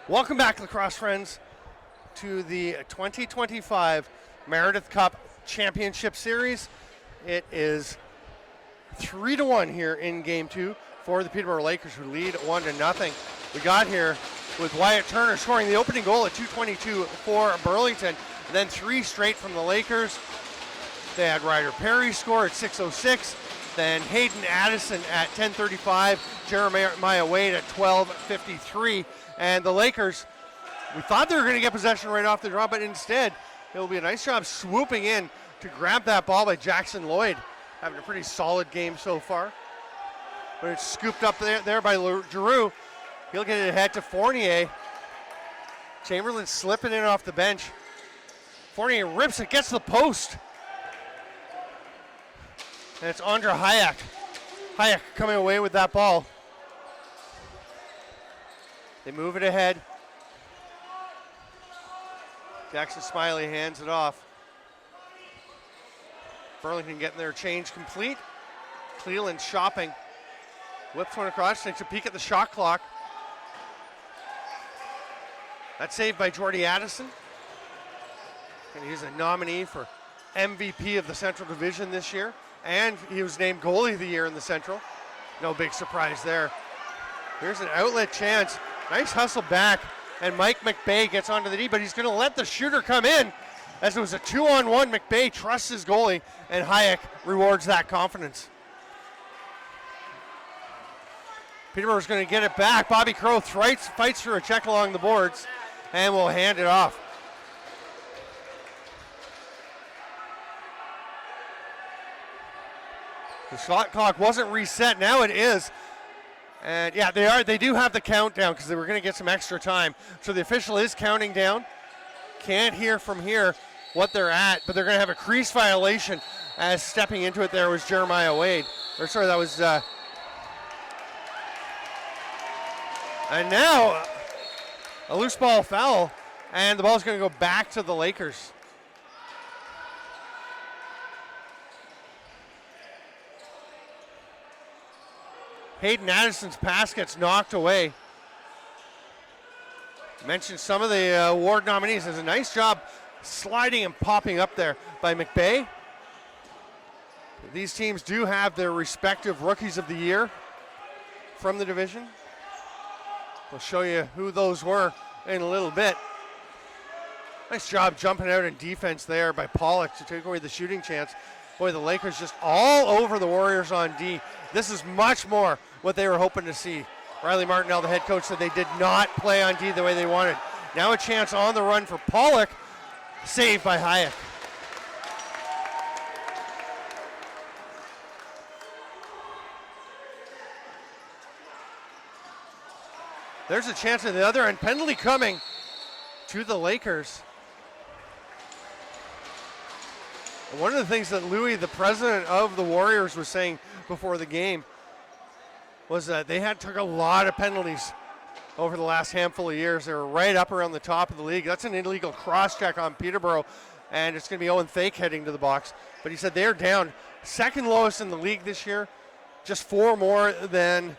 Welcome back, Lacrosse friends, to the 2025 Meredith Cup Championship Series. It is 3-1 here in Game 2 for the Peterborough Lakers, who lead 1-0. We got here with Wyatt Turner scoring the opening goal at 2:22 for Burlington, and then 3 straight from the Lakers. They had Ryder Perry score at 6:06, then Hayden Addison at 10:35, Jeremiah Wade at 12:53. And the Lakers, we thought they were going to get possession right off the draw, but instead, it will be a nice job swooping in to grab that ball by Jackson Lloyd. Having a pretty solid game so far. But it's scooped up there by Giroux. He'll get it ahead to Fournier. Chamberlain slipping in off the bench. Fournier rips it, gets the post. And it's Andre Hayek. Hayek coming away with that ball. They move it ahead. Jackson Smiley hands it off. Burlington getting their change complete. Cleland shopping. Whips one across, takes a peek at the shot clock. That's saved by Jordy Addison. And he's a nominee for MVP of the Central Division this year. And he was named Goalie of the Year in the Central. No big surprise there. Here's an outlet chance. Nice hustle back. And Mike McBay gets onto the D, but he's going to let the shooter come in. As it was a 2-on-1, McBay trusts his goalie, and Hayek rewards that confidence. Peterborough's going to get it back. Bobby Crow fights for a check along the boards, and will hand it off. The shot clock wasn't reset. Now it is. And yeah, they do have the countdown because they were going to get some extra time. So the official is counting down. Can't hear from here what they're at, but they're going to have a crease violation as stepping into it there was Jeremiah Wade. Or sorry, that was... and now a loose ball foul, and the ball's going to go back to the Lakers. Hayden Addison's pass gets knocked away. Mentioned some of the award nominees. Does a nice job sliding and popping up there by McBay. These teams do have their respective Rookies of the Year from the division. We'll show you who those were in a little bit. Nice job jumping out in defense there by Pollock to take away the shooting chance. Boy, the Lakers just all over the Warriors on D. This is much more what they were hoping to see. Riley Martinell, the head coach, said they did not play on D the way they wanted. Now a chance on the run for Pollock, saved by Hayek. There's a chance at the other end. Penalty coming to the Lakers. One of the things that Louis, the president of the Warriors, was saying before the game was that they took a lot of penalties over the last handful of years. They were right up around the top of the league. That's an illegal cross-check on Peterborough, and it's going to be Owen Thake heading to the box. But he said they're down second lowest in the league this year, just 4 more than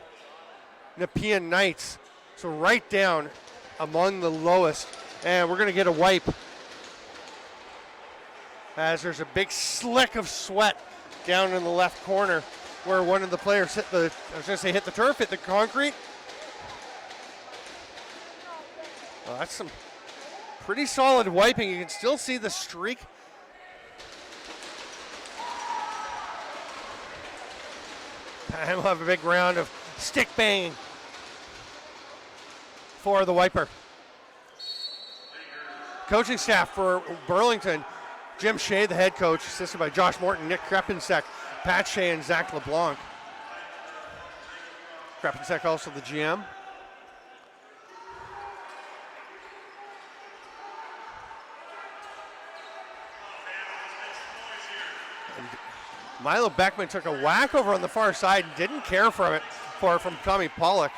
Nepean Knights. So right down among the lowest. And we're going to get a wipe as there's a big slick of sweat down in the left corner where one of the players hit the turf, hit the concrete. Well, that's some pretty solid wiping. You can still see the streak. And we'll have a big round of stick banging for the wiper. Coaching staff for Burlington: Jim Shea, the head coach, assisted by Josh Morton, Nick Krepensek, Pat Shea, and Zach LeBlanc. Krepensek also the GM. And Milo Beckman took a whack over on the far side and didn't care from Tommy Pollock.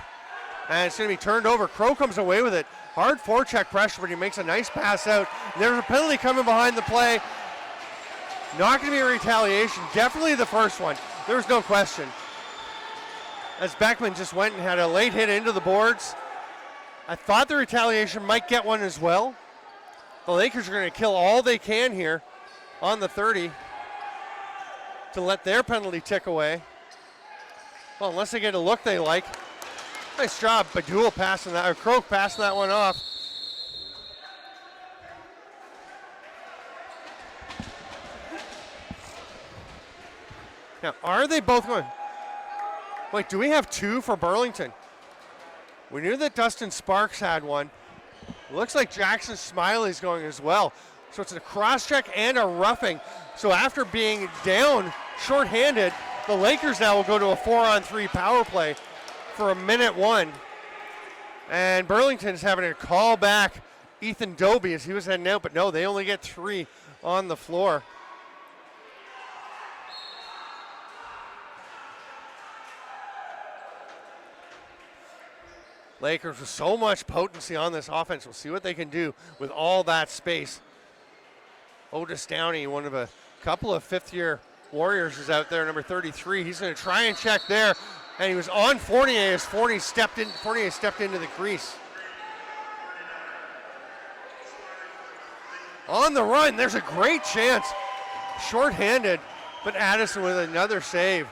And it's going to be turned over. Crow comes away with it. Hard forecheck pressure, but he makes a nice pass out. There's a penalty coming behind the play. Not going to be a retaliation. Definitely the first one. There was no question. As Beckman just went and had a late hit into the boards. I thought the retaliation might get one as well. The Lakers are going to kill all they can here on the 30 to let their penalty tick away. Well, unless they get a look they like. Nice job, Badul passing that, or Croak passing that one off. Now, are they both going? Wait, do we have two for Burlington? We knew that Dustin Sparks had one. It looks like Jackson Smiley's going as well. So it's a cross check and a roughing. So after being down shorthanded, the Lakers now will go to a 4-on-3 power play for a minute one. And Burlington's having to call back Ethan Doby as he was heading out, but no, they only get 3 on the floor. Lakers with so much potency on this offense. We'll see what they can do with all that space. Otis Downey, one of a couple of fifth-year Warriors, is out there, number 33. He's going to try and check there, and he was on Fournier as Fournier stepped into the crease. On the run, there's a great chance. Short-handed, but Addison with another save.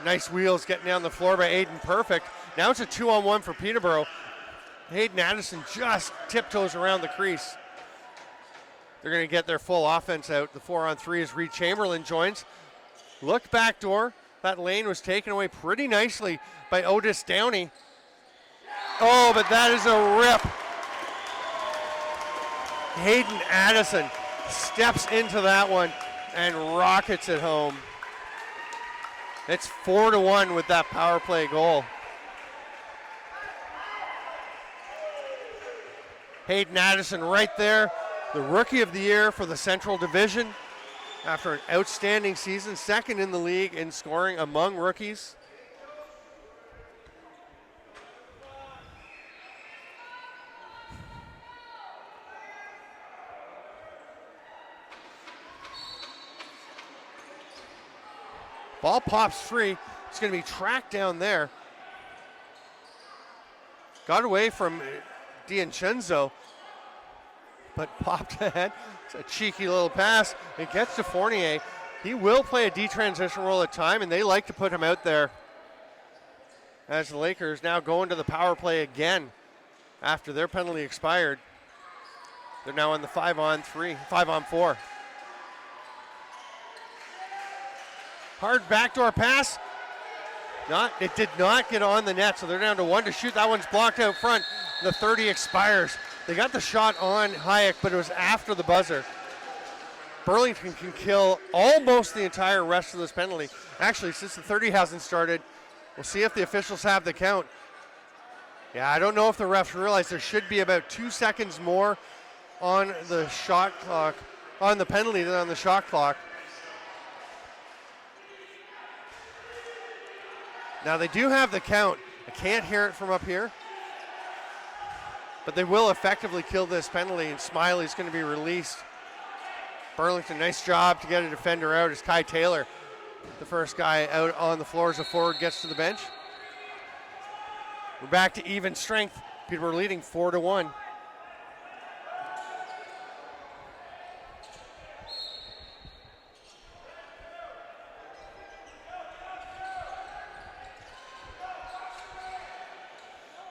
Nice wheels getting down the floor by Aiden Perfect. Now it's a 2-on-1 for Peterborough. Hayden Addison just tiptoes around the crease. They're going to get their full offense out. The 4-on-3 as Reed Chamberlain joins. Look backdoor. That lane was taken away pretty nicely by Otis Downey. Oh, but that is a rip. Hayden Addison steps into that one and rockets it home. It's 4-1 with that power play goal. Hayden Addison right there, the Rookie of the Year for the Central Division after an outstanding season, second in the league in scoring among rookies. Ball pops free. It's going to be tracked down there. Got away from D'Incenzo, but popped ahead. It's a cheeky little pass. It gets to Fournier. He will play a D-transition role at time, and they like to put him out there as the Lakers now go into the power play again after their penalty expired. They're now on the 5-on-4. Hard backdoor pass. It did not get on the net, so they're down to 1 to shoot. That one's blocked out front. The 30 expires. They got the shot on Hayek, but it was after the buzzer. Burlington can kill almost the entire rest of this penalty. Actually, since the 30 hasn't started, we'll see if the officials have the count. Yeah, I don't know if the refs realize there should be about 2 seconds more on the shot clock, on the penalty than on the shot clock. Now they do have the count. I can't hear it from up here. But they will effectively kill this penalty, and Smiley's going to be released. Burlington, nice job to get a defender out as Kai Taylor, the first guy out on the floor as a forward, gets to the bench. We're back to even strength. Peterborough leading 4-1.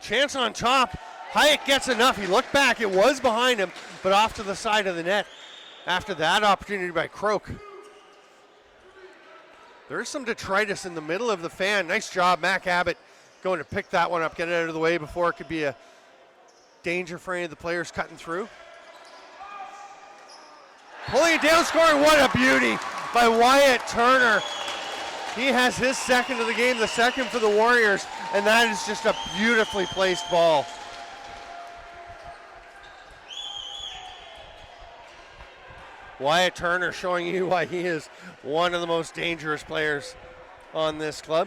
Chance on top. Hayek gets enough. He looked back. It was behind him, but off to the side of the net after that opportunity by Croak. There's some detritus in the middle of the fan. Nice job, Mac Abbott, going to pick that one up, get it out of the way before it could be a danger for any of the players cutting through. Pulling it down, scoring. What a beauty by Wyatt Turner. He has his second of the game, the second for the Warriors, and that is just a beautifully placed ball. Wyatt Turner showing you why he is one of the most dangerous players on this club.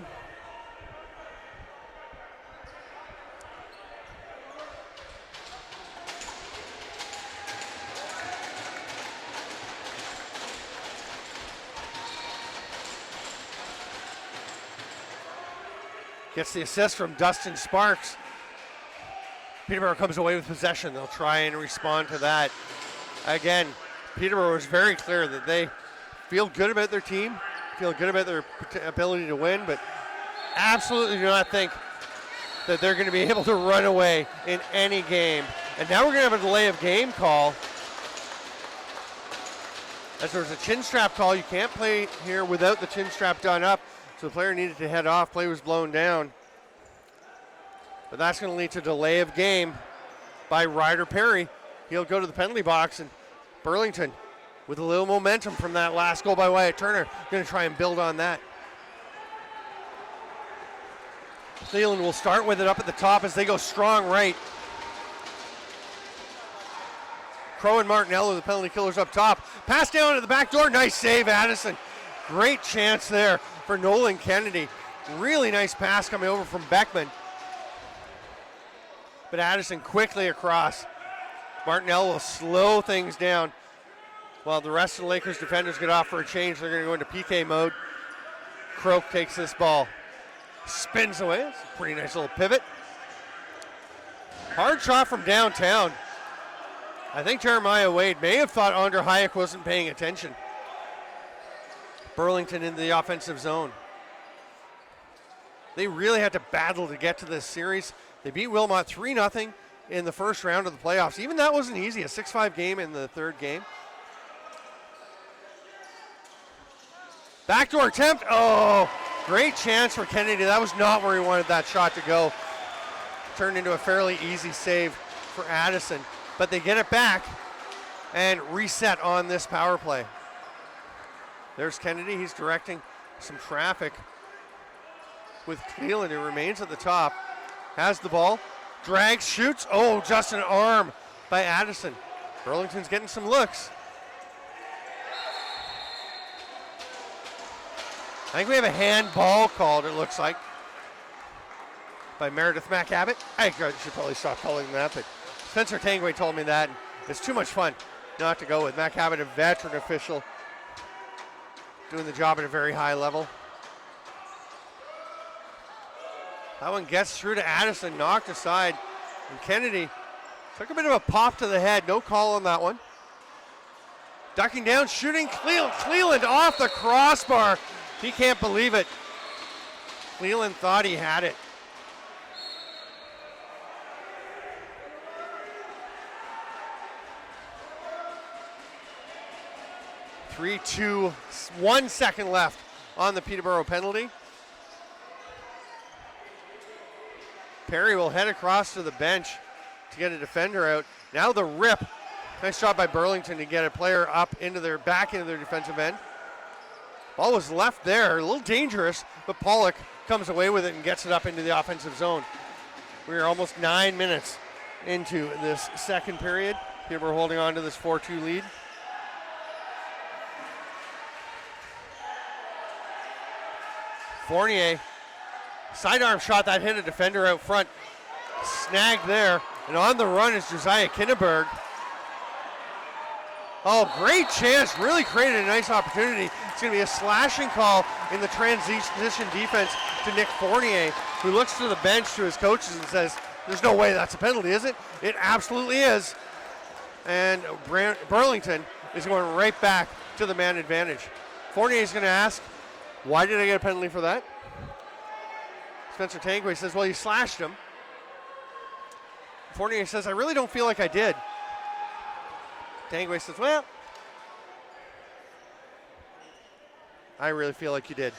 Gets the assist from Dustin Sparks. Peterborough comes away with possession. They'll try and respond to that. Again, Peterborough was very clear that they feel good about their team, feel good about their ability to win, but absolutely do not think that they're going to be able to run away in any game. And now we're going to have a delay of game call. As there was a chin strap call, you can't play here without the chin strap done up, so the player needed to head off. Play was blown down. But that's going to lead to delay of game by Ryder Perry. He'll go to the penalty box, and Burlington, with a little momentum from that last goal by Wyatt Turner, going to try and build on that. Cleveland will start with it up at the top as they go strong right. Crow and Martinello, the penalty killers up top. Pass down to the back door. Nice save, Addison. Great chance there for Nolan Kennedy. Really nice pass coming over from Beckman. But Addison quickly across. Martinello will slow things down while the rest of the Lakers defenders get off for a change. They're going to go into PK mode. Croak takes this ball. Spins away. It's a pretty nice little pivot. Hard shot from downtown. I think Jeremiah Wade may have thought Andre Hayek wasn't paying attention. Burlington in the offensive zone. They really had to battle to get to this series. They beat Wilmot 3-0 in the first round of the playoffs. Even that wasn't easy, a 6-5 game in the third game. Backdoor attempt. Oh, great chance for Kennedy. That was not where he wanted that shot to go. Turned into a fairly easy save for Addison. But they get it back and reset on this power play. There's Kennedy. He's directing some traffic with Cleveland, who remains at the top. Has the ball. Drags, shoots. Oh, just an arm by Addison. Burlington's getting some looks. I think we have a handball called, it looks like, by Meredith McAbbott. I should probably stop calling that, but Spencer Tangway told me that. It's too much fun not to go with. McAbbott, a veteran official, doing the job at a very high level. That one gets through to Addison, knocked aside. And Kennedy took a bit of a pop to the head. No call on that one. Ducking down, shooting. Cleveland off the crossbar. He can't believe it. Cleveland thought he had it. Three, two, 1 second left on the Peterborough penalty. Perry will head across to the bench to get a defender out. Now the rip. Nice job by Burlington to get a player up back into their defensive end. Ball was left there, a little dangerous, but Pollock comes away with it and gets it up into the offensive zone. We are almost 9 minutes into this second period. Peterborough holding on to this 4-2 lead. Fournier, sidearm shot that hit a defender out front. Snagged there, and on the run is Josiah Kinneberg. Oh, great chance, really created a nice opportunity. It's going to be a slashing call in the transition defense to Nick Fournier, who looks to the bench to his coaches and says, there's no way that's a penalty, is it? It absolutely is. And Burlington is going right back to the man advantage. Fournier is going to ask, why did I get a penalty for that? Spencer Tangway says, well, you slashed him. Fournier says, I really don't feel like I did. Tangway says, well, I really feel like you did.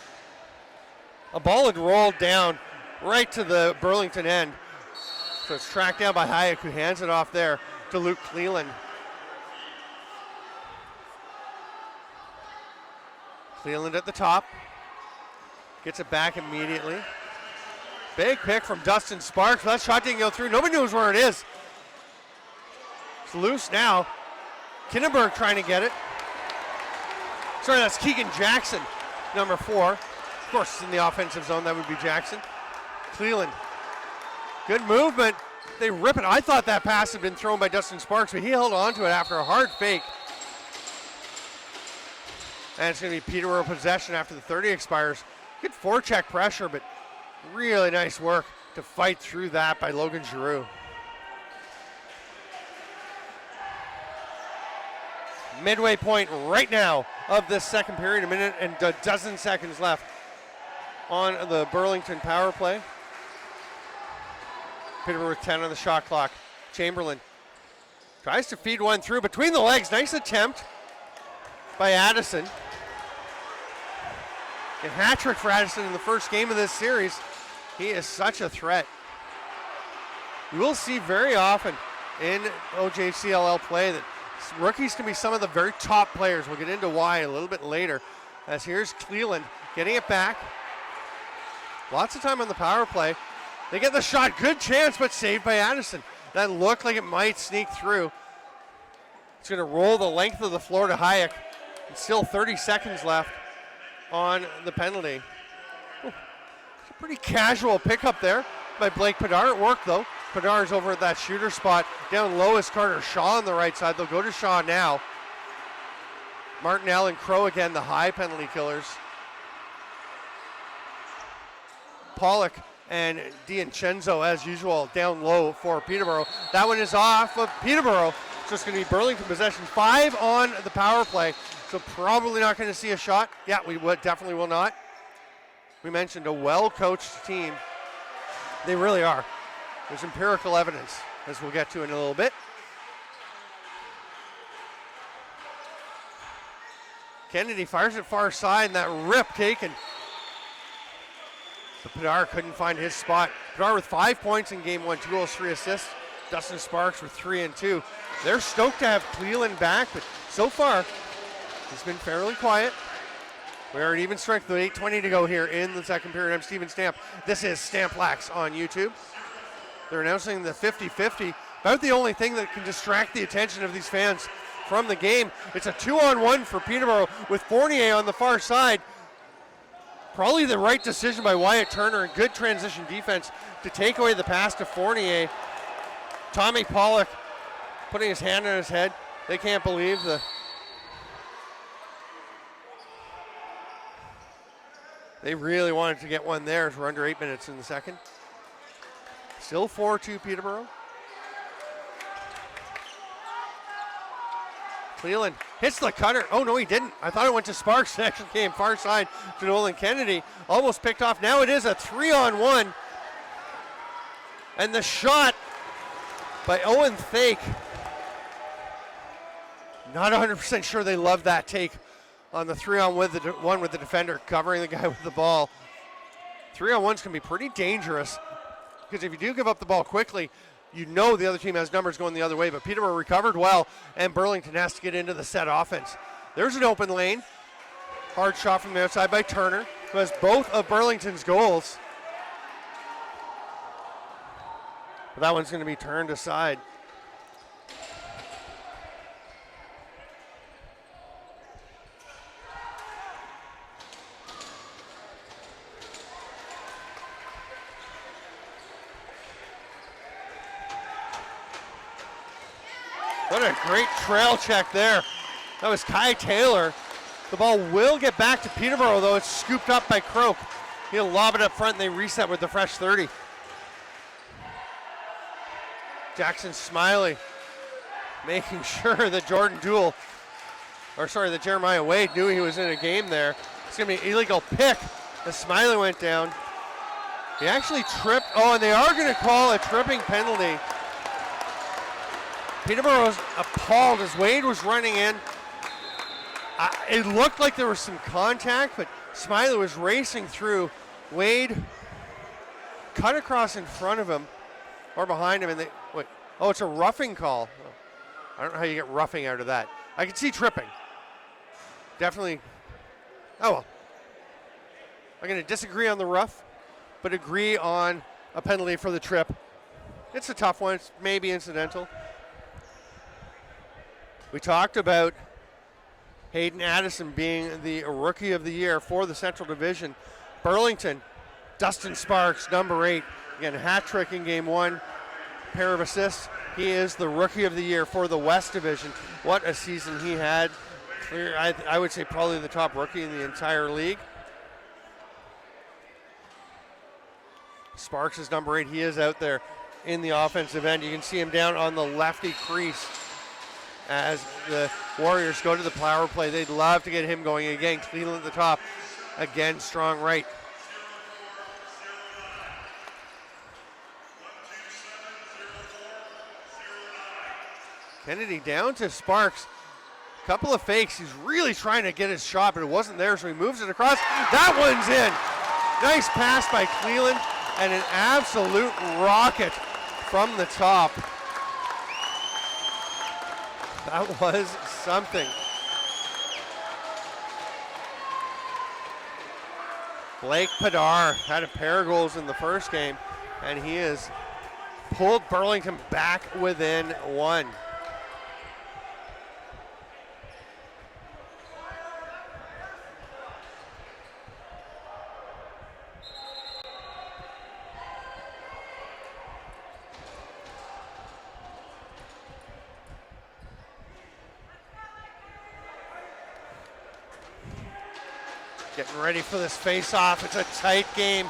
A ball had rolled down right to the Burlington end. So it's tracked down by Hayek, who hands it off there to Luke Cleland. Cleland at the top. Gets it back immediately. Big pick from Dustin Sparks. That shot didn't go through. Nobody knows where it is. It's loose now. Kinneberg trying to get it. Sorry, that's Keegan Jackson, number 4. Of course, in the offensive zone, that would be Jackson. Cleland. Good movement. They rip it. I thought that pass had been thrown by Dustin Sparks, but he held on to it after a hard fake. And it's going to be Peterborough possession after the 30 expires. Good forecheck pressure, but really nice work to fight through that by Logan Giroux. midway point right now of this second period, a minute and a dozen seconds left on the Burlington power play. Peterborough with 10 on the shot clock. Chamberlain tries to feed one through between the legs. Nice attempt by Addison. A hat trick for Addison in the first game of this series. He is such a threat. You will see very often in OJCLL play that rookies can be some of the very top players. We'll get into why a little bit later. As here's Cleland getting it back. Lots of time on the power play. They get the shot, good chance, but saved by Addison. That looked like it might sneak through. It's going to roll the length of the floor to Hayek. And still 30 seconds left on the penalty. Ooh, it's a pretty casual pickup there by Blake Padar. It worked though. Padar's over at that shooter spot. Down low is Carter Shaw on the right side. They'll go to Shaw now. Martinell and Crow again, the high penalty killers. Pollock and D'Incenzo, as usual, down low for Peterborough. That one is off of Peterborough. So it's going to be Burlington possession. 5 on the power play. So probably not going to see a shot. Yeah, we definitely will not. We mentioned a well-coached team. They really are. There's empirical evidence, as we'll get to in a little bit. Kennedy fires it far side, and that rip taken. But Padar couldn't find his spot. Padar with 5 points in game 1, 2 goals, 3 assists. Dustin Sparks with 3 and 2. They're stoked to have Cleland back, but so far, he's been fairly quiet. We're at even strength with 8:20 to go here in the second period. I'm Steven Stamp. This is Stamp Lax on YouTube. They're announcing the 50-50. About the only thing that can distract the attention of these fans from the game. It's a 2-on-1 for Peterborough with Fournier on the far side. Probably the right decision by Wyatt Turner and good transition defense to take away the pass to Fournier. Tommy Pollock putting his hand on his head. They can't believe they really wanted to get one there as we're under 8 minutes in the second. Still 4-2 Peterborough. Cleland hits the cutter. Oh, no, he didn't. I thought it went to Sparks. It actually came far side to Nolan Kennedy. Almost picked off. Now it is a 3-on-1. And the shot by Owen Thake. Not 100% sure they love that take on the 3-on-1 with the defender covering the guy with the ball. 3-on-1's can be pretty dangerous because if you do give up the ball quickly, you know the other team has numbers going the other way, but Peterborough recovered well, and Burlington has to get into the set offense. There's an open lane. Hard shot from the outside by Turner, who has both of Burlington's goals. But that one's going to be turned aside. What a great trail check there. That was Kai Taylor. The ball will get back to Peterborough, though. It's scooped up by Croak. He'll lob it up front, and they reset with the fresh 30. Jackson Smiley making sure that that Jeremiah Wade knew he was in a game there. It's going to be an illegal pick as Smiley went down. He actually tripped. Oh, and they are going to call a tripping penalty. Peterborough was appalled as Wade was running in. It looked like there was some contact, but Smiley was racing through. Wade cut across in front of him or behind him, and it's a roughing call. I don't know how you get roughing out of that. I can see tripping. Definitely. Oh well. I'm going to disagree on the rough, but agree on a penalty for the trip. It's a tough one. It's maybe incidental. We talked about Hayden Addison being the Rookie of the Year for the Central Division. Burlington, Dustin Sparks, number 8. Again, hat trick in game 1, pair of assists. He is the Rookie of the Year for the West Division. What a season he had. Clear, I would say probably the top rookie in the entire league. Sparks is number 8. He is out there in the offensive end. You can see him down on the lefty crease. as the Warriors go to the power play. They'd love to get him going again. Cleveland at the top. Again, strong right. Kennedy down to Sparks. Couple of fakes. He's really trying to get his shot, but it wasn't there, so he moves it across. That one's in. Nice pass by Cleveland, and an absolute rocket from the top. That was something. Blake Padar had a pair of goals in the first game, and he has pulled Burlington back within one. Getting ready for this face-off. It's a tight game.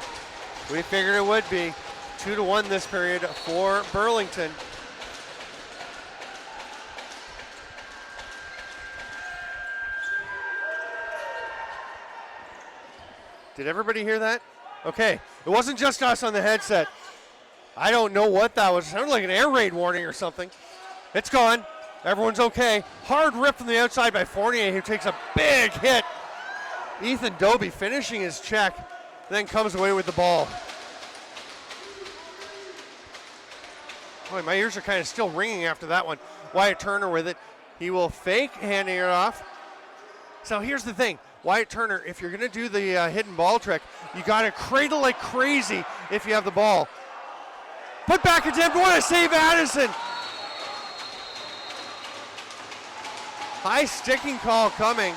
We figured it would be. 2-1 this period for Burlington. Did everybody hear that? Okay, it wasn't just us on the headset. I don't know what that was. It sounded like an air raid warning or something. It's gone. Everyone's okay. Hard rip from the outside by Fournier, who takes a big hit. Ethan Doby finishing his check, then comes away with the ball. Boy, my ears are kind of still ringing after that one. Wyatt Turner with it. He will fake handing it off. So here's the thing. Wyatt Turner, if you're going to do the hidden ball trick, you got to cradle like crazy if you have the ball. Put back attempt. What a save, Addison. High sticking call coming.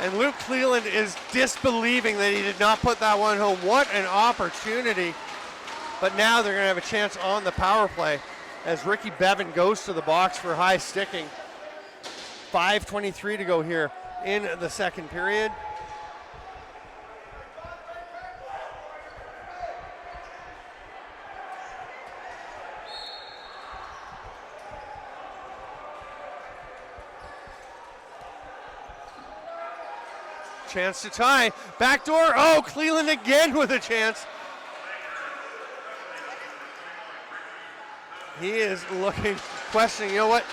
And Luke Cleland is disbelieving that he did not put that one home. What an opportunity. But now they're going to have a chance on the power play as Ricky Bevan goes to the box for high sticking. 5:23 to go here in the second period. Chance to tie. Backdoor. Oh, Cleveland again with a chance. He is looking, questioning. You know what?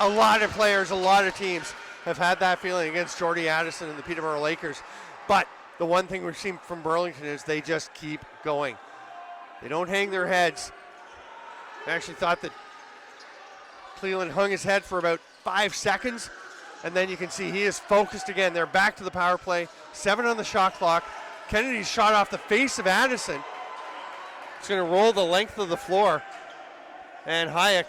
A lot of players, a lot of teams have had that feeling against Jordy Addison and the Peterborough Lakers. But the one thing we've seen from Burlington is they just keep going. They don't hang their heads. I actually thought that Cleveland hung his head for about 5 seconds. And then you can see he is focused again. They're back to the power play. 7 on the shot clock. Kennedy's shot off the face of Addison. It's going to roll the length of the floor. And Hayek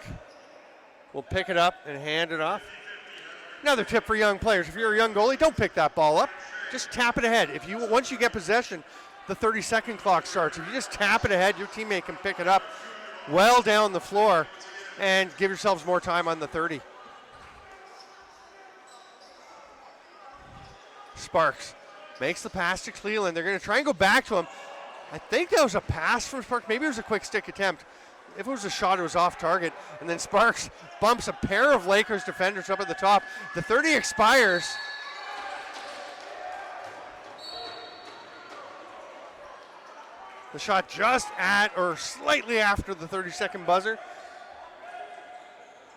will pick it up and hand it off. Another tip for young players. If you're a young goalie, don't pick that ball up. Just tap it ahead. Once you get possession, the 30-second clock starts. If you just tap it ahead, your teammate can pick it up well down the floor and give yourselves more time on the 30. Sparks makes the pass to Cleveland. They're going to try and go back to him. I think that was a pass from Sparks. Maybe it was a quick stick attempt. If it was a shot, it was off target. And then Sparks bumps a pair of Lakers defenders up at the top. The 30 expires. The shot just at or slightly after the 30-second buzzer.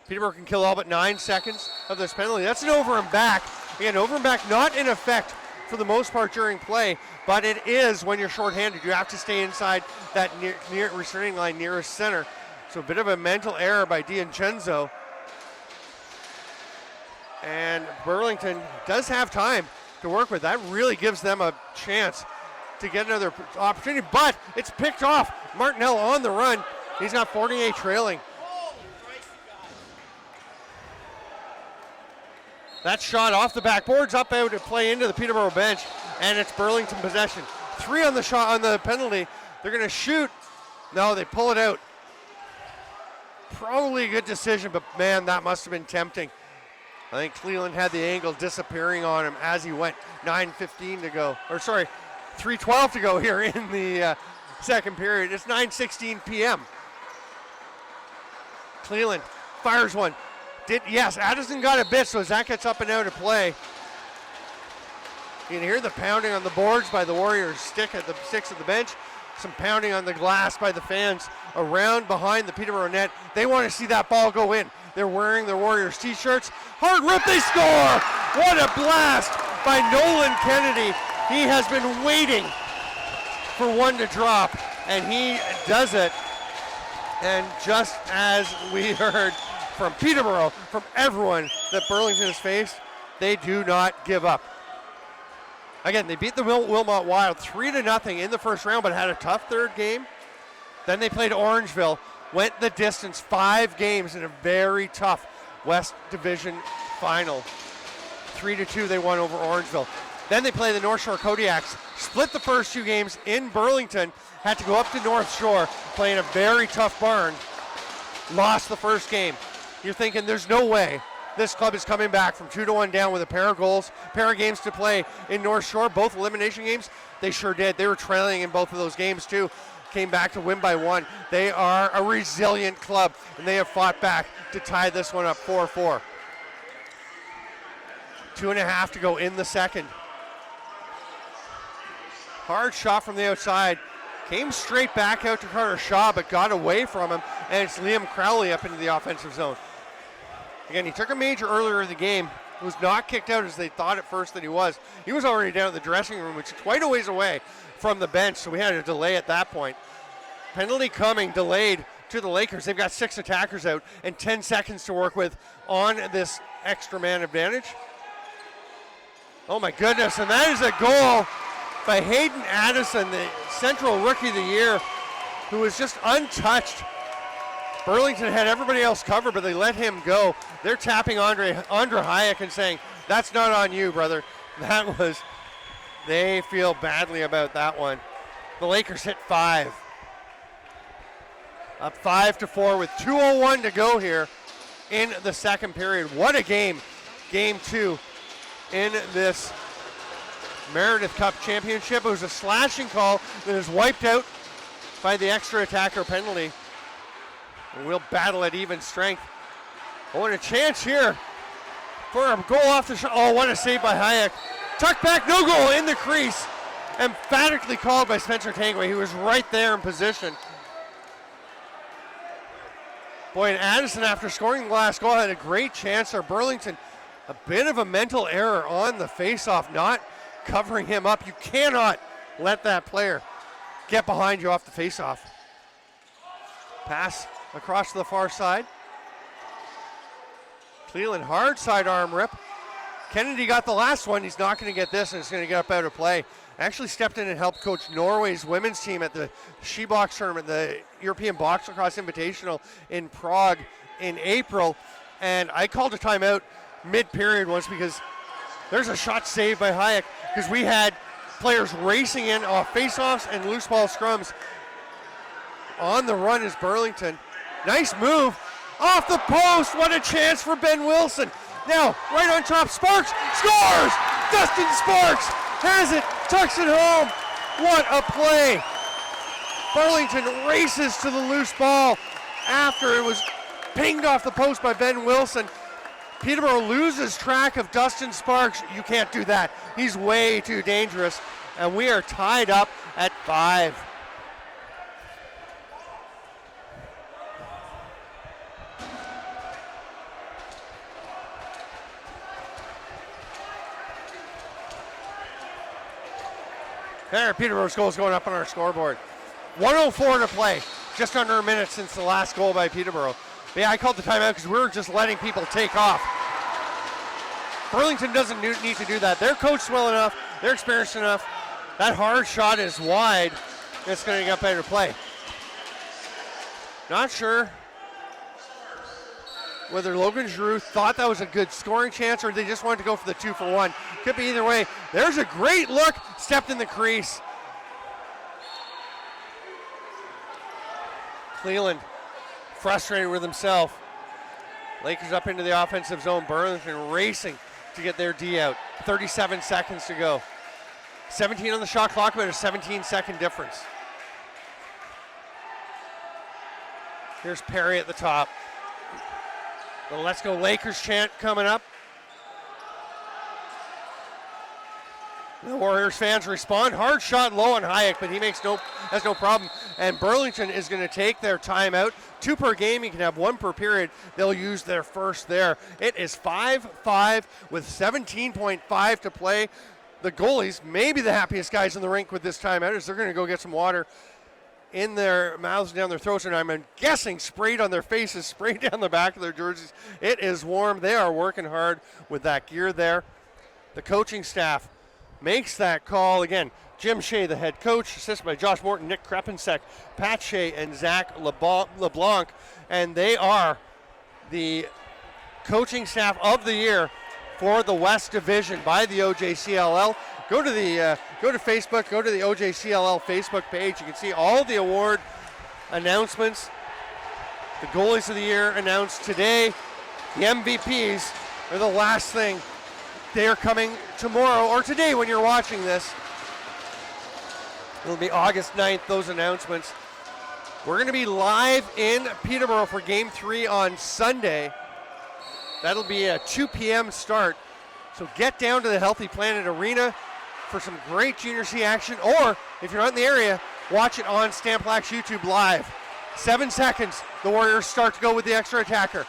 Peterborough can kill all but 9 seconds of this penalty. That's an over and back. Again, over and back not in effect for the most part during play, but it is when you're shorthanded. You have to stay inside that near returning line nearest center. So a bit of a mental error by D'Incenzo. And Burlington does have time to work with. That really gives them a chance to get another opportunity, but it's picked off. Martinell on the run. He's got 48 trailing. That shot off the backboards, up out to play into the Peterborough bench, and it's Burlington possession. 3 on the shot on the penalty. They're going to shoot. No, they pull it out. Probably a good decision, but man, that must have been tempting. I think Cleveland had the angle disappearing on him as he went. 9:15 to go, or sorry, 3:12 to go here in the second period. It's 9:16 p.m. Cleland fires one. Yes, Addison got a bit, so Zach gets up and out of play. You can hear the pounding on the boards by the Warriors, sticks at the bench. Some pounding on the glass by the fans around behind the Peterborough net. They want to see that ball go in. They're wearing their Warriors t-shirts. Hard rip, they score! What a blast by Nolan Kennedy. He has been waiting for one to drop, and he does it. And just as we heard from Peterborough, from everyone that Burlington has faced, they do not give up. Again, they beat the Wilmot Wild 3-0 in the first round, but had a tough third game. Then they played Orangeville, went the distance, 5 games in a very tough West Division final. 3-2 they won over Orangeville. Then they played the North Shore Kodiaks, split the first 2 games in Burlington, had to go up to North Shore, play in a very tough barn, lost the first game. You're thinking there's no way this club is coming back from 2-1 down with a pair of games to play in North Shore, both elimination games. They sure did. They were trailing in both of those games too. Came back to win by 1. They are a resilient club, and they have fought back to tie this one up 4-4. 2.5 to go in the second. Hard shot from the outside. Came straight back out to Carter Shaw, but got away from him, and it's Liam Crowley up into the offensive zone. Again, he took a major earlier in the game. He was not kicked out as they thought at first that he was. He was already down in the dressing room, which is quite a ways away from the bench, so we had a delay at that point. Penalty coming, delayed to the Lakers. They've got 6 attackers out and 10 seconds to work with on this extra man advantage. Oh my goodness, and that is a goal by Hayden Addison, the Central Rookie of the Year, who was just untouched. Burlington had everybody else covered, but they let him go. They're tapping Andre Hayek and saying, that's not on you, brother. They feel badly about that one. The Lakers hit 5. Up 5-4 with 2:01 to go here in the second period. What a game. Game 2 in this Meredith Cup championship. It was a slashing call that was wiped out by the extra attacker penalty. And we'll battle at even strength. Oh, and a chance here for a goal off the shot. Oh, what a save by Hayek. Tucked back, no goal in the crease. Emphatically called by Spencer Tangway. He was right there in position. Boy, and Addison, after scoring the last goal, had a great chance there. Burlington, a bit of a mental error on the faceoff, not covering him up. You cannot let that player get behind you off the faceoff. Pass across to the far side. Cleland, hard side arm rip. Kennedy got the last one. He's not going to get this, and it's going to get up out of play. Actually stepped in and helped coach Norway's women's team at the She-Box tournament, the European Box Lacrosse Invitational in Prague in April. And I called a timeout mid-period once because there's a shot saved by Hayek because we had players racing in off face-offs and loose ball scrums. On the run is Burlington. Nice move. Off the post. What a chance for Ben Wilson. Now, right on top, Sparks scores! Dustin Sparks has it, tucks it home. What a play. Burlington races to the loose ball after it was pinged off the post by Ben Wilson. Peterborough loses track of Dustin Sparks. You can't do that. He's way too dangerous. And we are tied up at 5. There, Peterborough's goal is going up on our scoreboard. 1:04 to play. Just under a minute since the last goal by Peterborough. But yeah, I called the timeout because we were just letting people take off. Burlington doesn't need to do that. They're coached well enough. They're experienced enough. That hard shot is wide. It's going to get better play. Not sure whether Logan Giroux thought that was a good scoring chance or they just wanted to go for the 2-for-1. Could be either way. There's a great look. Stepped in the crease. Cleland frustrated with himself. Lakers up into the offensive zone. Burlington racing to get their D out. 37 seconds to go. 17 on the shot clock, but a 17-second difference. Here's Perry at the top. The Let's Go Lakers chant coming up. The Warriors fans respond. Hard shot low on Hayek, but he has no problem. And Burlington is going to take their timeout. 2 per game. You can have 1 per period. They'll use their first there. It is 5-5 with 17.5 to play. The goalies may be the happiest guys in the rink with this timeout as they're going to go get some water in their mouths, down their throats, and I'm guessing sprayed on their faces, sprayed down the back of their jerseys. It is warm. They are working hard with that gear there. The coaching staff makes that call. Again, Jim Shea, the head coach, assisted by Josh Morton, Nick Krepensek, Pat Shea, and Zach LeBlanc. And they are the coaching staff of the year for the West Division by the OJCLL. Go to Facebook, go to the OJCLL Facebook page. You can see all the award announcements. The goalies of the year announced today. The MVPs are the last thing. They are coming tomorrow or today when you're watching this. It'll be August 9th, those announcements. We're going to be live in Peterborough for Game 3 on Sunday. That'll be a 2 p.m. start. So get down to the Healthy Planet Arena for some great Junior C action, or if you're not in the area, watch it on Stamp Black's YouTube live. 7 seconds, the Warriors start to go with the extra attacker.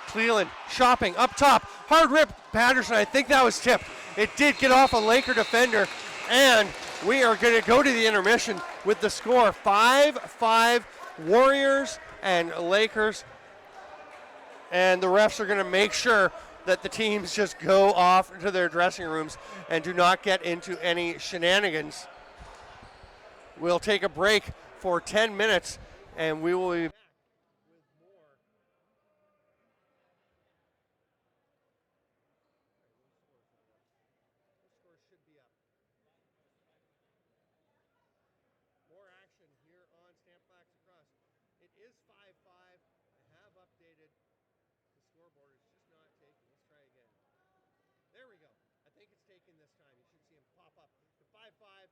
Cleland shopping up top, hard rip, Patterson, I think that was tipped. It did get off a Laker defender, and we are going to go to the intermission with the score 5-5 Warriors and Lakers. And the refs are going to make sure that the teams just go off to their dressing rooms and do not get into any shenanigans. We'll take a break for 10 minutes, and we will be back with more. The score should be up. More action here on Stamp Blacks Lacrosse. It is 5-5. I have updated the scoreboard. It's just not taking. Let's try again. There we go. I think it's taken this time. You should see him pop up. The 5-5.